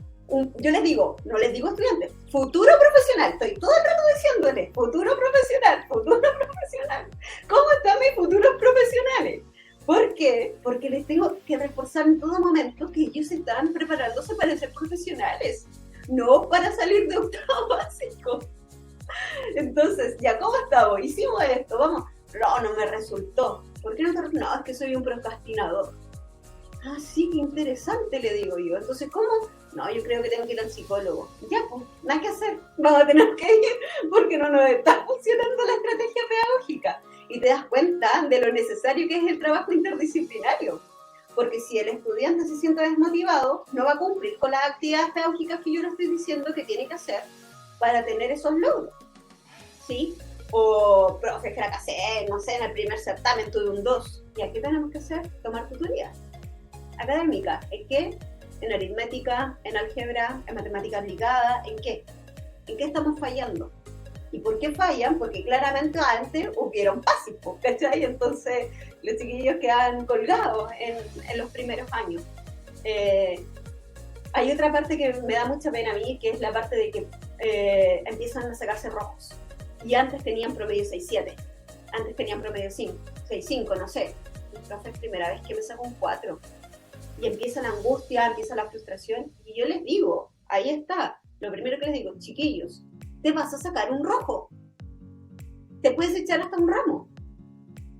yo les digo, no les digo estudiante, futuro profesional, estoy todo el rato diciéndoles, futuro profesional. ¿Cómo están mis futuros profesionales? ¿Por qué? Porque les tengo que reforzar en todo momento que ellos están preparándose para ser profesionales, no para salir de octavo básico. Entonces, ya, ¿cómo estamos? Hicimos esto, vamos. No me resultó. ¿Por qué no te resultó? No, es que soy un procrastinador. Ah, sí, qué interesante, le digo yo. Entonces, ¿cómo? No, yo creo que tengo que ir al psicólogo. Ya, pues, nada que hacer. Vamos a tener que ir porque no nos está funcionando la estrategia pedagógica. Y te das cuenta de lo necesario que es el trabajo interdisciplinario. Porque si el estudiante se siente desmotivado, no va a cumplir con las actividades pedagógicas que yo le estoy diciendo que tiene que hacer para tener esos logros. ¿Sí? O, profe, fracasé, no sé, en el primer certamen tuve un 2. ¿Y aquí tenemos que hacer? Tomar tutorías académicas. ¿En qué? En aritmética, en álgebra, en matemática aplicada, ¿en qué? ¿En qué estamos fallando? ¿Y por qué fallan? Porque claramente antes hubieron básicos, ¿cachai? Entonces los chiquillos quedan colgados en los primeros años. Hay otra parte que me da mucha pena a mí, que es la parte de que empiezan a sacarse rojos. Y antes tenían promedio 6.7, antes tenían promedio 6.5, no sé. Mi profe es primera vez que me saco un 4. Y empieza la angustia, empieza la frustración. Y yo les digo, ahí está. Lo primero que les digo, chiquillos, te vas a sacar un rojo. Te puedes echar hasta un ramo.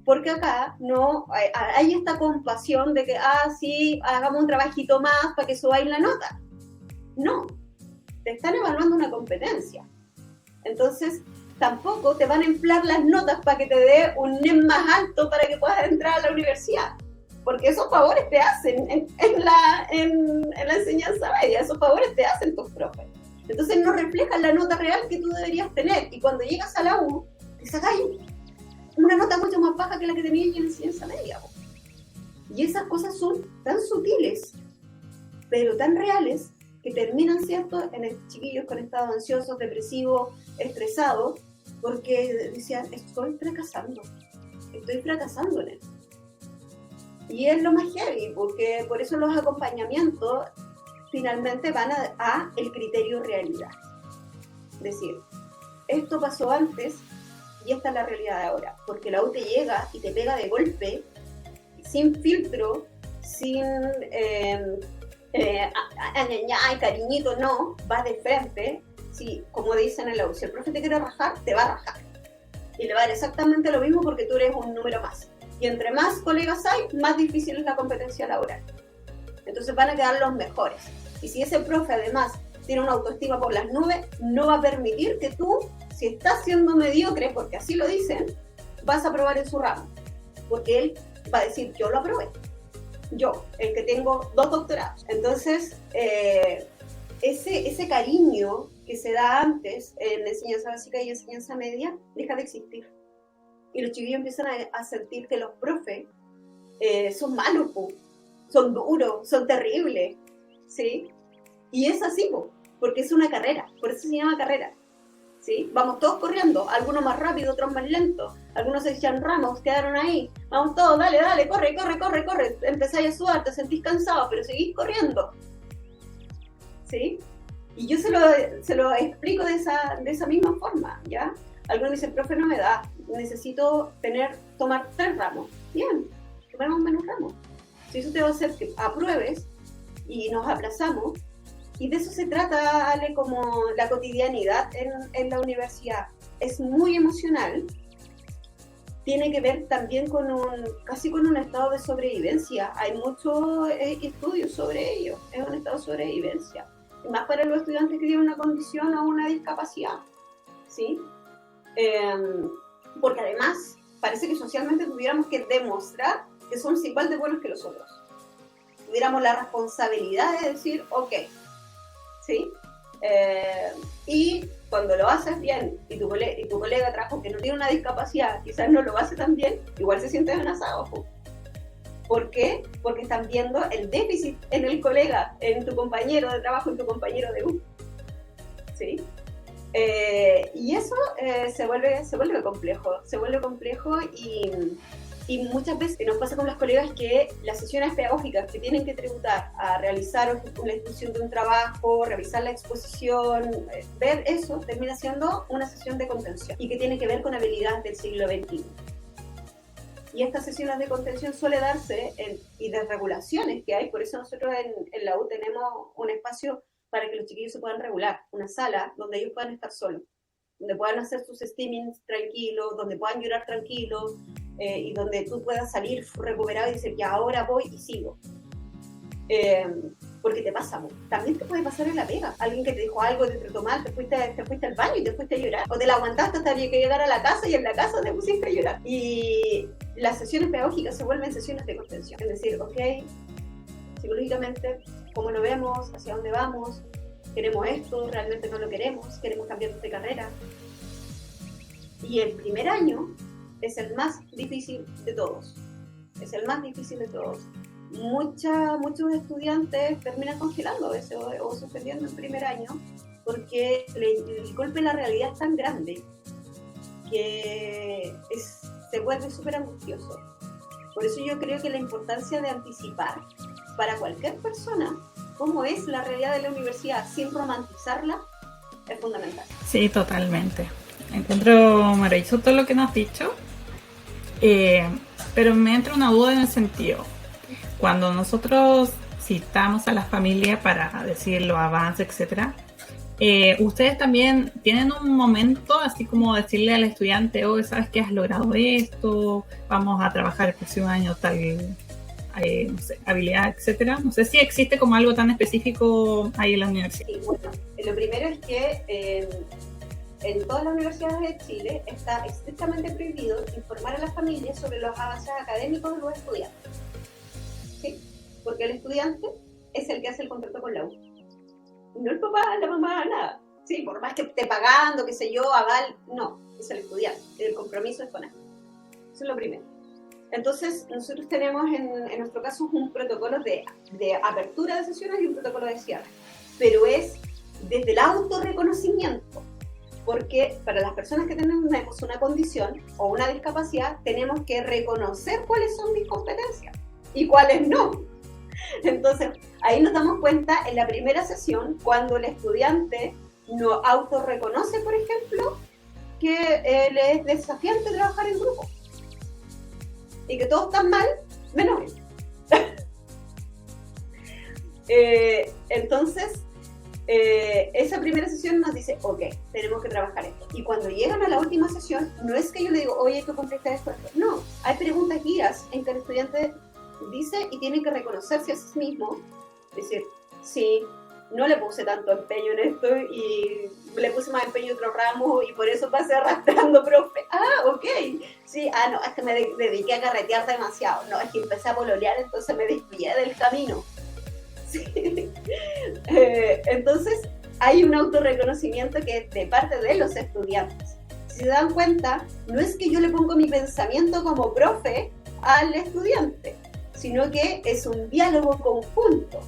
Porque acá no hay esta compasión de que, sí, hagamos un trabajito más para que subáis la nota. No, te están evaluando una competencia. Entonces, tampoco te van a inflar las notas para que te dé un NEM más alto para que puedas entrar a la universidad. Porque esos favores te hacen en la enseñanza media, esos favores te hacen tus profes. Entonces no reflejan la nota real que tú deberías tener. Y cuando llegas a la U, te sacáis una nota mucho más baja que la que tenías en la enseñanza media. Y esas cosas son tan sutiles, pero tan reales, que terminan, ¿cierto?, en chiquillos con estados ansiosos, depresivos, estresados, porque decían, estoy fracasando en él. Y es lo más heavy, porque por eso los acompañamientos finalmente van a el criterio realidad. Es decir, esto pasó antes y esta es la realidad de ahora, porque la U te llega y te pega de golpe, sin filtro, sin ay, cariñito, no, vas de frente. Sí, como dicen en la U, si el profe te quiere rajar, te va a rajar. Y le va a dar exactamente lo mismo porque tú eres un número más. Y entre más colegas hay, más difícil es la competencia laboral. Entonces van a quedar los mejores. Y si ese profe además tiene una autoestima por las nubes, no va a permitir que tú, si estás siendo mediocre, porque así lo dicen, vas a aprobar en su ramo. Porque él va a decir, yo lo aprobé. Yo, el que tengo 2 doctorados. Entonces, ese cariño que se da antes en enseñanza básica y enseñanza media deja de existir. Y los chiquillos empiezan a sentir que los profes son malos, son duros, son terribles, ¿sí? Y es así, porque es una carrera, por eso se llama carrera, ¿sí? Vamos todos corriendo, algunos más rápido, otros más lentos, algunos se echan ramos, quedaron ahí, vamos todos, dale, corre, empezáis a sudar, te sentís cansado, pero seguís corriendo, ¿sí? Y yo se lo explico de esa misma forma, ¿ya? Algunos dicen, profe, no me da, necesito tomar 3 ramos. Bien, tomemos menos ramos. Si eso te va a hacer que apruebes y nos aplazamos, y de eso se trata, Ale, como la cotidianidad en la universidad. Es muy emocional, tiene que ver también casi con un estado de sobrevivencia. Hay muchos estudios sobre ello, es un estado de sobrevivencia. Y más para los estudiantes que tienen una condición o una discapacidad, ¿sí? Porque además parece que socialmente tuviéramos que demostrar que somos igual de buenos que los otros. Tuviéramos la responsabilidad de decir, ok, ¿sí? Y cuando lo haces bien y tu colega atrás, que no tiene una discapacidad, quizás no lo hace tan bien, igual se siente amenazado. ¿Por qué? Porque están viendo el déficit en el colega, en tu compañero de trabajo, en tu compañero de U, ¿sí? Y eso se vuelve complejo y muchas veces nos pasa con las colegas que las sesiones pedagógicas que tienen que tributar a realizar la ejecución de un trabajo, revisar la exposición, ver eso, termina siendo una sesión de contención y que tiene que ver con habilidades del siglo XXI. Y estas sesiones de contención suele darse y de regulaciones que hay, por eso nosotros en la U tenemos un espacio para que los chiquillos se puedan regular, una sala donde ellos puedan estar solos, donde puedan hacer sus steamings tranquilos, donde puedan llorar tranquilos, y donde tú puedas salir recuperado y decir, ya ahora voy y sigo. Porque te pasa, también te puede pasar en la pega. Alguien que te dijo algo, te trató mal, te fuiste al baño y te fuiste a llorar. O te la aguantaste hasta que llegar a la casa y en la casa te pusiste a llorar. Y las sesiones pedagógicas se vuelven sesiones de contención. Es decir, ok, psicológicamente, ¿cómo lo vemos? ¿Hacia dónde vamos? ¿Queremos esto? ¿Realmente no lo queremos? ¿Queremos cambiar de carrera? Y el primer año es el más difícil de todos. Es el más difícil de todos. Muchos estudiantes terminan congelando a veces o suspendiendo el primer año porque el golpe de la realidad es tan grande que se vuelve súper angustioso. Por eso yo creo que la importancia de anticipar para cualquier persona cómo es la realidad de la universidad sin romantizarla es fundamental. Sí, totalmente. Encuentro maravilloso todo lo que nos has dicho, pero me entra una duda en el sentido. Cuando nosotros citamos a la familia para decir los avances, etcétera, ustedes también tienen un momento así como decirle al estudiante, oh, ¿sabes qué? Has logrado esto, vamos a trabajar el próximo año tal no sé, habilidad, etcétera. No sé si existe como algo tan específico ahí en la universidad. Sí, bueno, lo primero es que en todas las universidades de Chile está estrictamente prohibido informar a las familias sobre los avances académicos de los estudiantes. ¿Sí? Porque el estudiante es el que hace el contrato con la U. No el papá, la mamá, nada. Sí, por más que esté pagando, qué sé yo, aval, no, es el estudiante. El compromiso es con él. Eso es lo primero. Entonces, nosotros tenemos en nuestro caso un protocolo de apertura de sesiones y un protocolo de cierre. Pero es desde el autorreconocimiento. Porque para las personas que tenemos una condición o una discapacidad, tenemos que reconocer cuáles son mis competencias y cuáles no. Entonces, ahí nos damos cuenta en la primera sesión, cuando el estudiante no autorreconoce, por ejemplo, que le es desafiante trabajar en grupo y que todos están mal, menos él. Entonces, esa primera sesión nos dice, ok, tenemos que trabajar esto. Y cuando llegan a la última sesión, no es que yo le digo, oye, hay que completar esto. No, hay preguntas guías en que el estudiante dice y tiene que reconocerse a sí mismo, decir, sí, no le puse tanto empeño en esto y le puse más empeño en otro ramo y por eso pasé arrastrando, profe. Ah, ok. Sí, no, es que me dediqué a carretear demasiado. No, es que empecé a pololear, entonces me desvié del camino. Sí. Entonces, hay un autorreconocimiento que es de parte de los estudiantes. Si se dan cuenta, no es que yo le pongo mi pensamiento como profe al estudiante, sino que es un diálogo conjunto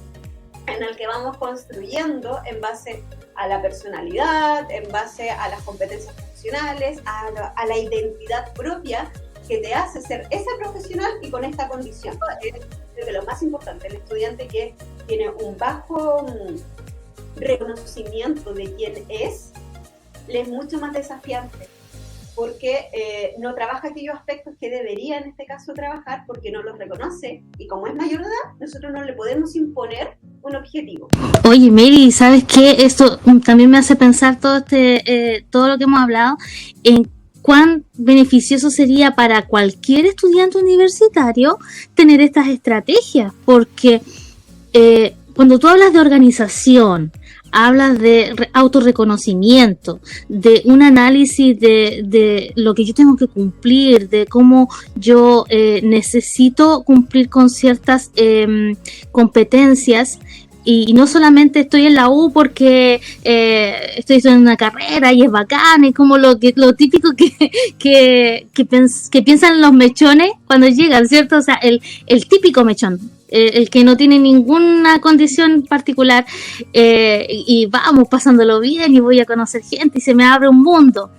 en el que vamos construyendo en base a la personalidad, en base a las competencias profesionales, a la identidad propia que te hace ser ese profesional y con esta condición. Es de lo más importante, el estudiante que tiene un bajo reconocimiento de quién es, le es mucho más desafiante, porque no trabaja aquellos aspectos que debería en este caso trabajar porque no los reconoce y como es mayor de edad, nosotros no le podemos imponer un objetivo. Oye, Mary, ¿sabes qué? Esto también me hace pensar todo lo que hemos hablado en cuán beneficioso sería para cualquier estudiante universitario tener estas estrategias, porque cuando tú hablas de organización, hablas de autorreconocimiento, de un análisis de lo que yo tengo que cumplir, de cómo yo necesito cumplir con ciertas competencias. Y no solamente estoy en la U porque estoy estudiando una carrera y es bacán, es como lo típico que piensan los mechones cuando llegan, ¿cierto? O sea, el típico mechón, el que no tiene ninguna condición particular y vamos pasándolo bien y voy a conocer gente y se me abre un mundo.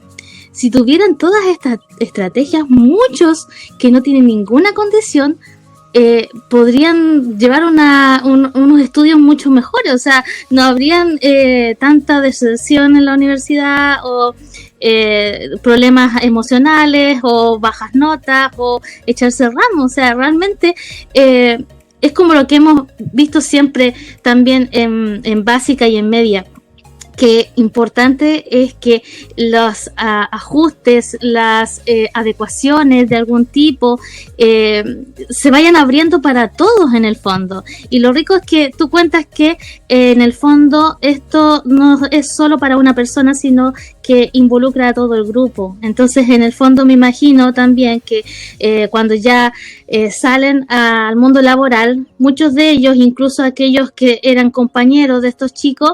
Si tuvieran todas estas estrategias, muchos que no tienen ninguna condición podrían llevar unos estudios mucho mejores, o sea, no habrían tanta deserción en la universidad o problemas emocionales o bajas notas o echarse ramos, o sea, realmente es como lo que hemos visto siempre también en básica y en media, que importante es que los ajustes, las adecuaciones de algún tipo se vayan abriendo para todos en el fondo. Y lo rico es que tú cuentas que en el fondo esto no es solo para una persona, sino que involucra a todo el grupo. Entonces, en el fondo me imagino también que cuando ya salen al mundo laboral, muchos de ellos, incluso aquellos que eran compañeros de estos chicos,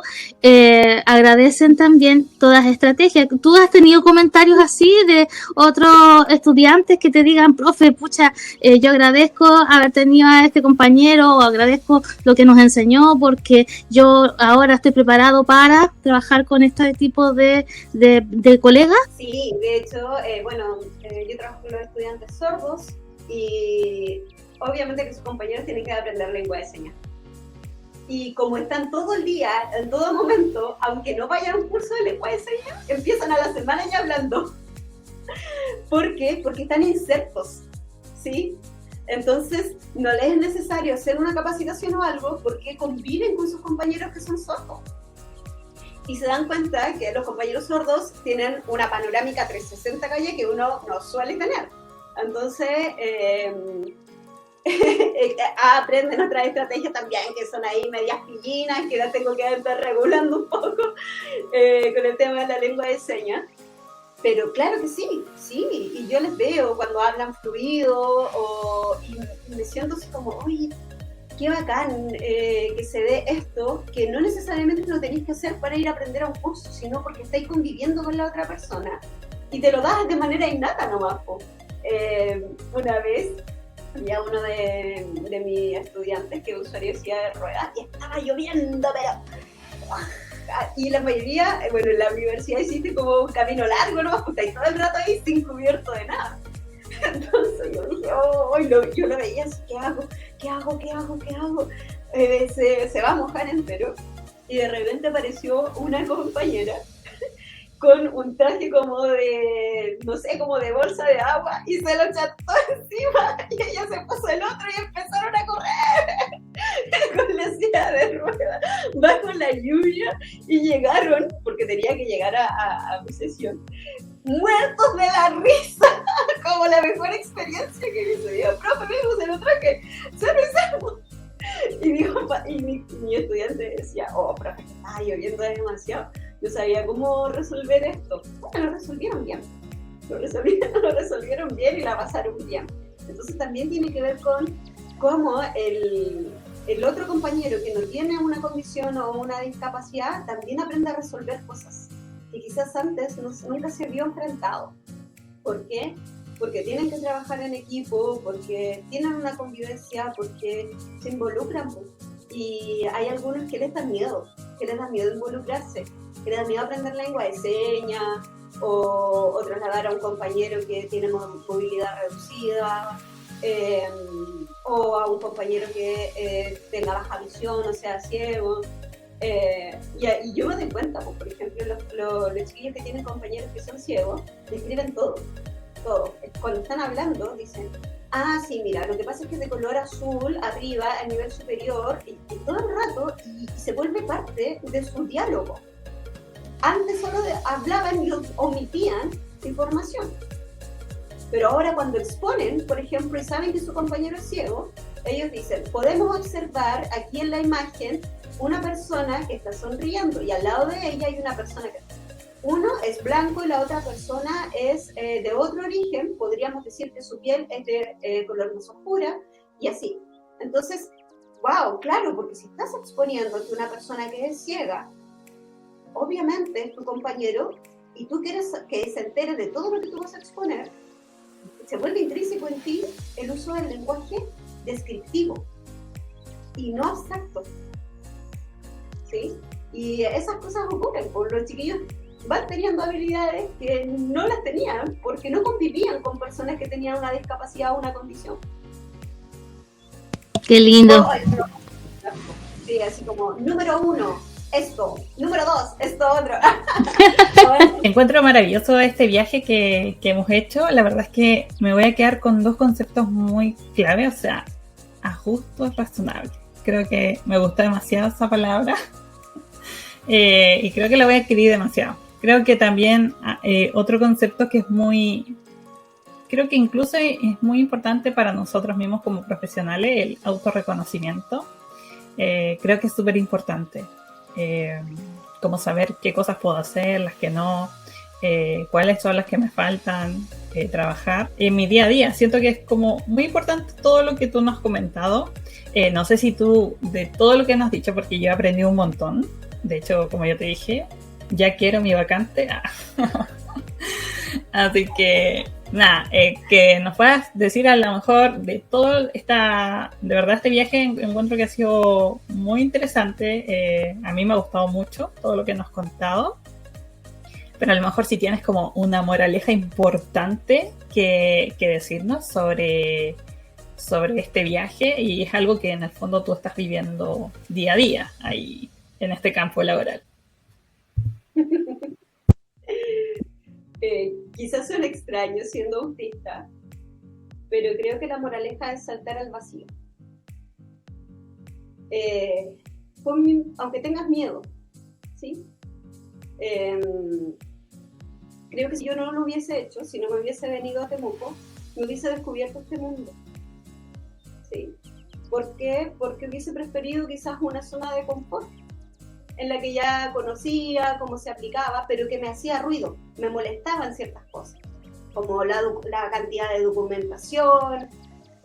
agradecen también todas las estrategias. ¿Tú has tenido comentarios así de otros estudiantes que te digan, profe, pucha, yo agradezco haber tenido a este compañero, o agradezco lo que nos enseñó, porque yo ahora estoy preparado para trabajar con este tipo de colegas? Sí, de hecho, yo trabajo con los estudiantes sordos y obviamente que sus compañeros tienen que aprender lengua de señas. Y como están todo el día, en todo momento, aunque no vayan a un curso de lengua de señas, empiezan a la semana ya hablando. ¿Por qué? Porque están insertos, ¿sí? Entonces, no les es necesario hacer una capacitación o algo porque conviven con sus compañeros que son sordos. Y se dan cuenta que los compañeros sordos tienen una panorámica 360 calle que uno no suele tener. Entonces, aprenden otras estrategias también que son ahí medias pillinas, que las tengo que estar regulando un poco con el tema de la lengua de señas. Pero claro que sí, y yo les veo cuando hablan fluido y me siento así como, oye, qué bacán que se dé esto, que no necesariamente lo tenéis que hacer para ir a aprender a un curso, sino porque estáis conviviendo con la otra persona y te lo das de manera innata nomás. Una vez había uno de mis estudiantes que es usuario de silla de ruedas y estaba lloviendo, pero... Y la mayoría, en la universidad hiciste como un camino largo, ¿no? Porque estáis todo el rato ahí sin cubierto de nada. Entonces yo dije, yo lo veía así, ¿qué hago? Se va a mojar entero. Y de repente apareció una compañera con un traje como de, no sé, como de bolsa de agua y se lo cható encima y ella se puso el otro y empezaron a correr con la silla de ruedas bajo la lluvia y llegaron, porque tenía que llegar a mi sesión, muertos de la risa, como la mejor experiencia que hice. Digo, profe, me se lo traje, se lo hicimos. Y mi estudiante decía, oh, profe, está lloviendo demasiado. Yo sabía cómo resolver esto. Bueno, lo resolvieron bien. Lo resolvieron bien y la pasaron bien. Entonces también tiene que ver con cómo el otro compañero que no tiene una condición o una discapacidad también aprende a resolver cosas que quizás antes nunca se vio enfrentado. ¿Por qué? Porque tienen que trabajar en equipo, porque tienen una convivencia, porque se involucran. Y hay algunos que les da miedo involucrarse, que les da miedo aprender lengua de señas o trasladar a un compañero que tiene movilidad reducida o a un compañero que tenga baja visión o sea ciego. Y yo me doy cuenta, por ejemplo, los chiquillos que tienen compañeros que son ciegos, describen todo. Cuando están hablando dicen, sí, mira, lo que pasa es que es de color azul arriba, a nivel superior, y todo el rato, y se vuelve parte de su diálogo. Antes solo hablaban y omitían información. Pero ahora cuando exponen, por ejemplo, y saben que su compañero es ciego, ellos dicen, podemos observar aquí en la imagen una persona que está sonriendo y al lado de ella hay una persona que uno es blanco y la otra persona es de otro origen, podríamos decir que su piel es de color más oscura y así. Entonces, wow, claro, porque si estás exponiendo a una persona que es ciega, obviamente es tu compañero y tú quieres que se entere de todo lo que tú vas a exponer, se vuelve intrínseco en ti el uso del lenguaje descriptivo y no abstracto, ¿sí? Y esas cosas ocurren, por los chiquillos van teniendo habilidades que no las tenían porque no convivían con personas que tenían una discapacidad o una condición. Qué lindo. Sí, así como, número 1, esto, número 2, esto otro. Encuentro maravilloso este viaje que hemos hecho. La verdad es que me voy a quedar con 2 conceptos muy clave, o sea, ajuste razonable. Creo que me gustó demasiado esa palabra y creo que la voy a adquirir demasiado. Creo que también otro concepto que es creo que incluso es muy importante para nosotros mismos como profesionales, el autorreconocimiento. Creo que es súper importante. Como saber qué cosas puedo hacer, las que no. cuáles son las que me faltan trabajar en mi día a día. Siento que es como muy importante todo lo que tú nos has comentado. No sé si tú, de todo lo que nos has dicho, porque yo he aprendido un montón. De hecho, como yo te dije, ya quiero mi vacante. Así que, nada, que nos puedas decir a lo mejor de todo de verdad este viaje encuentro que ha sido muy interesante. A mí me ha gustado mucho todo lo que nos has contado. Pero a lo mejor si tienes como una moraleja importante que decirnos sobre este viaje, y es algo que en el fondo tú estás viviendo día a día ahí en este campo laboral. Quizás suene extraño siendo autista, pero creo que la moraleja es saltar al vacío. Aunque tengas miedo, ¿sí? Creo que si yo no lo hubiese hecho, si no me hubiese venido a Temuco, me hubiese descubierto este mundo. ¿Sí? ¿Por qué? Porque hubiese preferido quizás una zona de confort en la que ya conocía cómo se aplicaba, pero que me hacía ruido, me molestaban ciertas cosas, como la cantidad de documentación,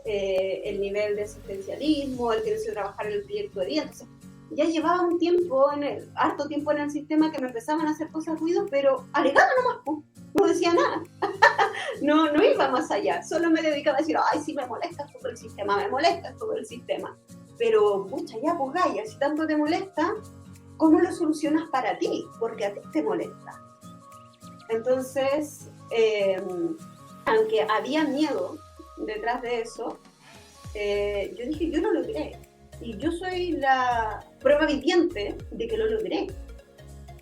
el nivel de asistencialismo, el que no se trabajar en el proyecto de día. Entonces, ya llevaba un tiempo, harto tiempo en el sistema que me empezaban a hacer cosas ruido, pero alegaba nomás, no decía nada. no iba más allá, solo me dedicaba a decir, ay, sí, me molesta todo el sistema, Pero, pucha, ya, pues Gaia, si tanto te molesta, ¿cómo lo solucionas para ti? Porque a ti te molesta. Entonces, aunque había miedo detrás de eso, yo dije, yo lo logré. Y yo soy la prueba viviente de que lo logré.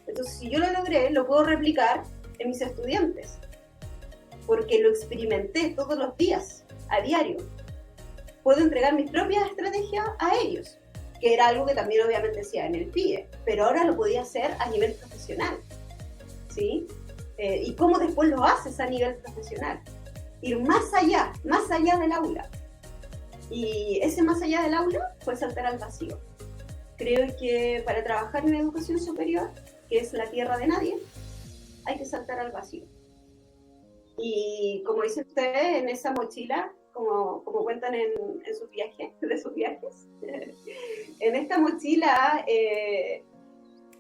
Entonces, si yo lo logré, lo puedo replicar en mis estudiantes. Porque lo experimenté todos los días, a diario. Puedo entregar mis propias estrategias a ellos, que era algo que también obviamente hacía en el PIE, pero ahora lo podía hacer a nivel profesional, ¿sí? Y cómo después lo haces a nivel profesional. Ir más allá del aula. Y ese más allá del aula fue saltar al vacío. Creo que para trabajar en educación superior, que es la tierra de nadie, hay que saltar al vacío. Y como dice usted, en esa mochila, como cuentan en sus viajes, en esta mochila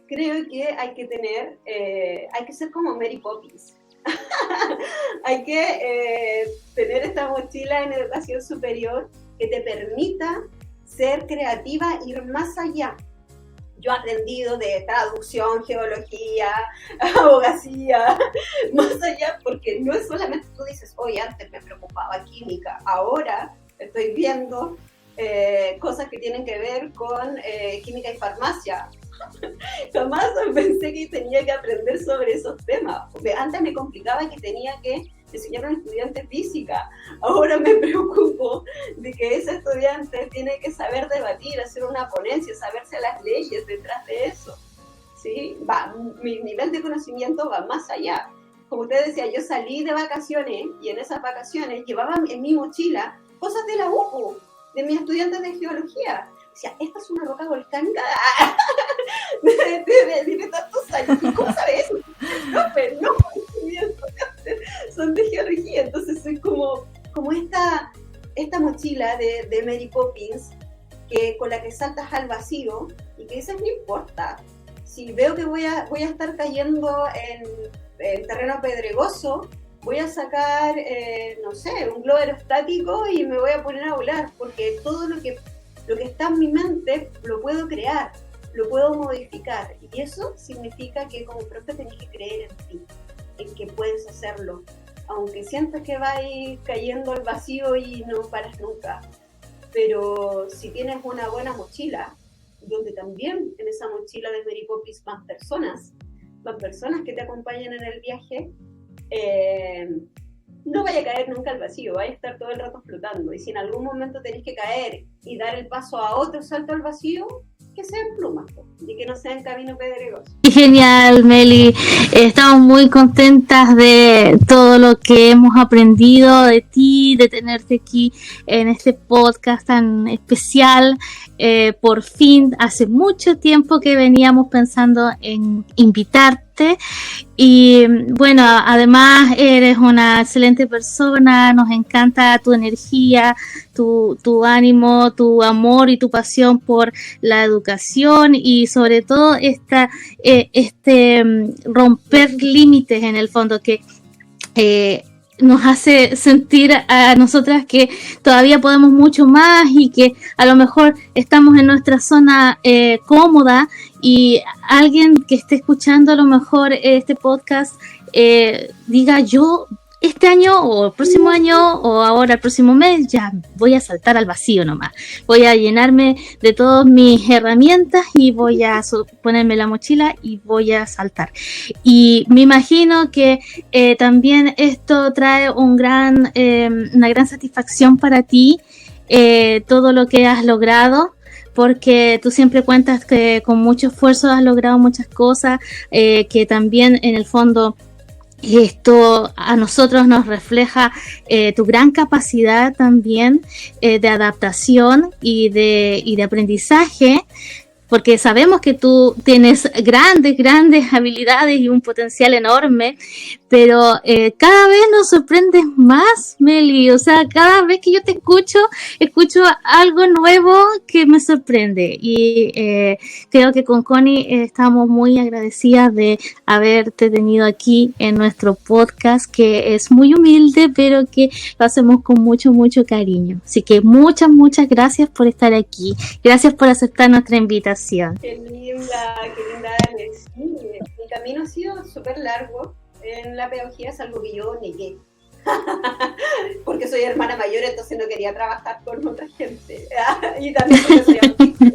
creo que hay que ser como Mary Poppins. Hay que tener esta mochila en educación superior que te permita ser creativa, ir más allá. Yo he aprendido de traducción, geología, abogacía, más allá, porque no es solamente tú dices, oye, antes me preocupaba química, ahora estoy viendo cosas que tienen que ver con química y farmacia. Jamás pensé que tenía que aprender sobre esos temas, porque antes me complicaba que tenía que enseñar a un estudiante física. Ahora me preocupo de que ese estudiante tiene que saber debatir, hacer una ponencia, saberse las leyes detrás de eso, ¿sí? Mi nivel de conocimiento va más allá. Como usted decía, yo salí de vacaciones y en esas vacaciones llevaba en mi mochila cosas de la UPU, de mis estudiantes de geología. Decía, esta es una roca volcánica de tantos años. ¿Cómo sabes eso? No, pero no, son de geología. Entonces soy como esta mochila de Mary Poppins con la que saltas al vacío y que dices, no importa. Si veo que voy a estar cayendo en terreno pedregoso, voy a sacar, no sé, un globo aerostático y me voy a poner a volar, porque todo lo que está en mi mente lo puedo crear, lo puedo modificar. Y eso significa que como profe tenés que creer en ti, en que puedes hacerlo. Aunque sientas que vas cayendo al vacío y no paras nunca. Pero si tienes una buena mochila, donde también en esa mochila de Mary Poppins van personas que te acompañan en el viaje, no vaya a caer nunca al vacío, vaya a estar todo el rato flotando. Y si en algún momento tenés que caer y dar el paso a otro salto al vacío, que sean plumas y que no sean camino pedregoso. Genial, Meli. Estamos muy contentas de todo lo que hemos aprendido de ti, de tenerte aquí en este podcast tan especial. Por fin, hace mucho tiempo que veníamos pensando en invitarte compartiste. Y bueno, además eres una excelente persona, nos encanta tu energía, tu ánimo, tu amor y tu pasión por la educación y sobre todo romper límites en el fondo que nos hace sentir a nosotras que todavía podemos mucho más y que a lo mejor estamos en nuestra zona cómoda y alguien que esté escuchando a lo mejor este podcast diga yo este año o el próximo año o ahora el próximo mes ya voy a saltar al vacío nomás, voy a llenarme de todas mis herramientas y voy a ponerme la mochila y voy a saltar. Y me imagino que también esto trae una gran satisfacción para ti, todo lo que has logrado, porque tú siempre cuentas que con mucho esfuerzo has logrado muchas cosas, que también en el fondo esto a nosotros nos refleja tu gran capacidad también de adaptación y de aprendizaje, porque sabemos que tú tienes grandes habilidades y un potencial enorme, pero cada vez nos sorprendes más, Meli. O sea, cada vez que yo te escucho algo nuevo que me sorprende. Y creo que con Connie estamos muy agradecidas de haberte tenido aquí en nuestro podcast, que es muy humilde, pero que lo hacemos con mucho cariño. Así que muchas gracias por estar aquí. Gracias por aceptar nuestra invitación. Qué linda, Alex. Sí, mi camino ha sido súper largo en la pedagogía, es algo que yo negué. Porque soy hermana mayor, entonces no quería trabajar con otra gente. Y también porque soy autista.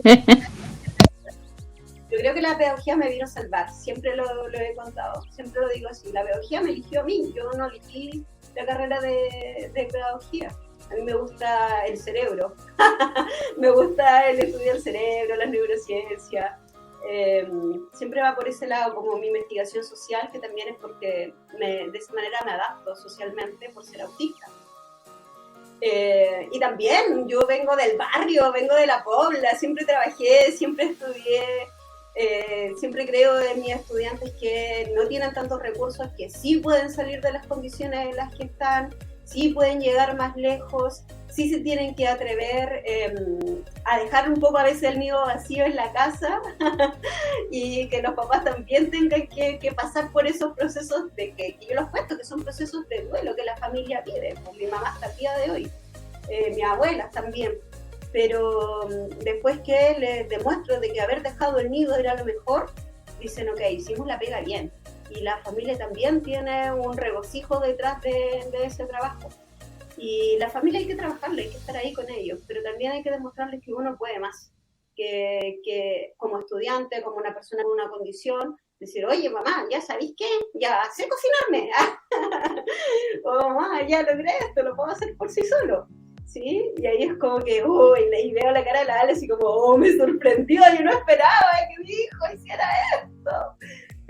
Yo creo que la pedagogía me vino a salvar, siempre lo he contado, siempre lo digo así, la pedagogía me eligió a mí, yo no elegí la carrera de pedagogía. A mí me gusta el cerebro, me gusta el estudio del cerebro, las neurociencias, siempre va por ese lado como mi investigación social, que también es porque de esa manera me adapto socialmente por ser autista. Y también yo vengo del barrio, vengo de la Pobla, siempre trabajé, siempre estudié, siempre creo en mis estudiantes que no tienen tantos recursos, que sí pueden salir de las condiciones en las que están, sí pueden llegar más lejos, sí se tienen que atrever a dejar un poco a veces el nido vacío en la casa y que los papás también tengan que pasar por esos procesos de que yo los cuento, que son procesos de duelo que la familia vive. Pues mi mamá hasta el día de hoy, mi abuela también, pero después que les demuestro de que haber dejado el nido era lo mejor, dicen ok, hicimos la pega bien. Y la familia también tiene un regocijo detrás de ese trabajo. Y la familia hay que trabajarle, hay que estar ahí con ellos, pero también hay que demostrarles que uno puede más, que como estudiante, como una persona con una condición, decir, oye mamá, ¿ya sabéis qué? Ya sé cocinarme, o mamá, ya logré esto, lo puedo hacer por sí solo, ¿sí? Y ahí es como que, y veo la cara de la Ale así como, me sorprendió, yo no esperaba que mi hijo hiciera esto.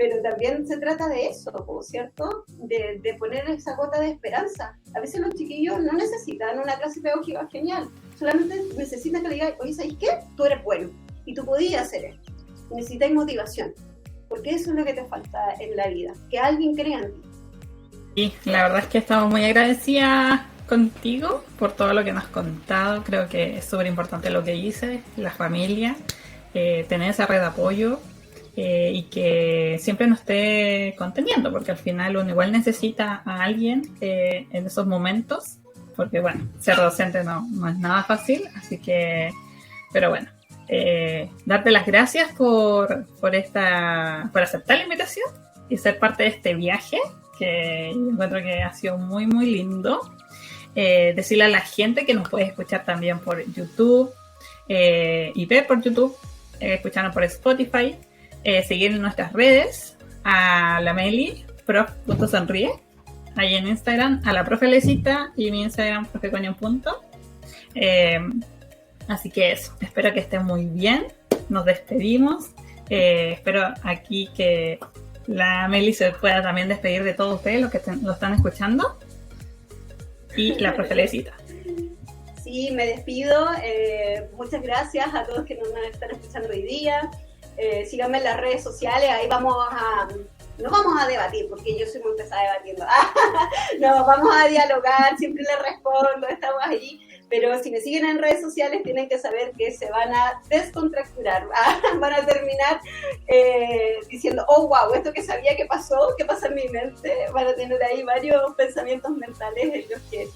Pero también se trata de eso, ¿cierto? De poner esa gota de esperanza. A veces los chiquillos no necesitan una clase pedagógica genial, solamente necesitan que le digan, oye, ¿sabes qué? Tú eres bueno y tú podías hacer esto. Necesitas motivación, porque eso es lo que te falta en la vida, que alguien crea en ti. Y la verdad es que estamos muy agradecidas contigo por todo lo que nos has contado. Creo que es súper importante lo que dices, la familia, tener esa red de apoyo. Y que siempre nos esté conteniendo, porque al final uno igual necesita a alguien en esos momentos, porque bueno, ser docente no es nada fácil, así que, pero bueno, darte las gracias por aceptar la invitación y ser parte de este viaje, que yo encuentro que ha sido muy lindo. Decirle a la gente que nos puede escuchar también por YouTube y ver por YouTube, escucharnos por Spotify. Seguir en nuestras redes a la Meli, prof.sonríe, ahí en Instagram, a la profe Lecita y mi Instagram, profecoño. Así que eso, espero que estén muy bien, nos despedimos, espero aquí que la Meli se pueda también despedir de todos ustedes, los que lo están escuchando, y la profe Lecita. Sí, me despido, muchas gracias a todos que nos están escuchando hoy día. Síganme en las redes sociales, ahí vamos no vamos a debatir, porque yo soy muy pesada debatiendo. No, vamos a dialogar, siempre les respondo, estamos allí. Pero si me siguen en redes sociales tienen que saber que se van a descontracturar, van a terminar diciendo, oh wow, esto que sabía que pasó, ¿qué pasa en mi mente? Van a tener ahí varios pensamientos mentales en los que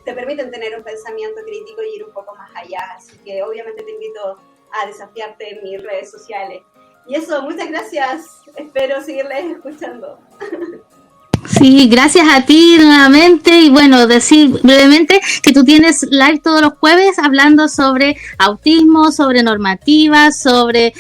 te permiten tener un pensamiento crítico y ir un poco más allá. Así que obviamente te invito a desafiarte en mis redes sociales. Y eso, muchas gracias, espero seguirles escuchando. Sí, gracias a ti nuevamente y bueno, decir brevemente que tú tienes live todos los jueves hablando sobre autismo, sobre normativas, sobre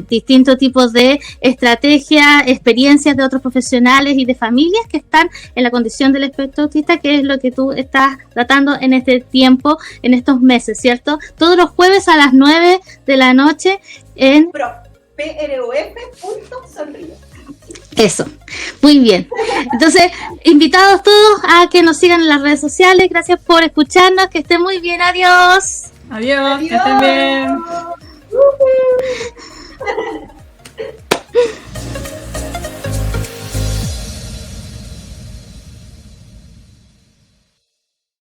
distintos tipos de estrategias, experiencias de otros profesionales y de familias que están en la condición del espectro autista, que es lo que tú estás tratando en este tiempo, en estos meses, ¿cierto? Todos los jueves a las 9 de la noche en prof.sonríe. Eso, muy bien. Entonces, invitados todos a que nos sigan en las redes sociales. Gracias por escucharnos, que estén muy bien, adiós. Adiós, que estén bien.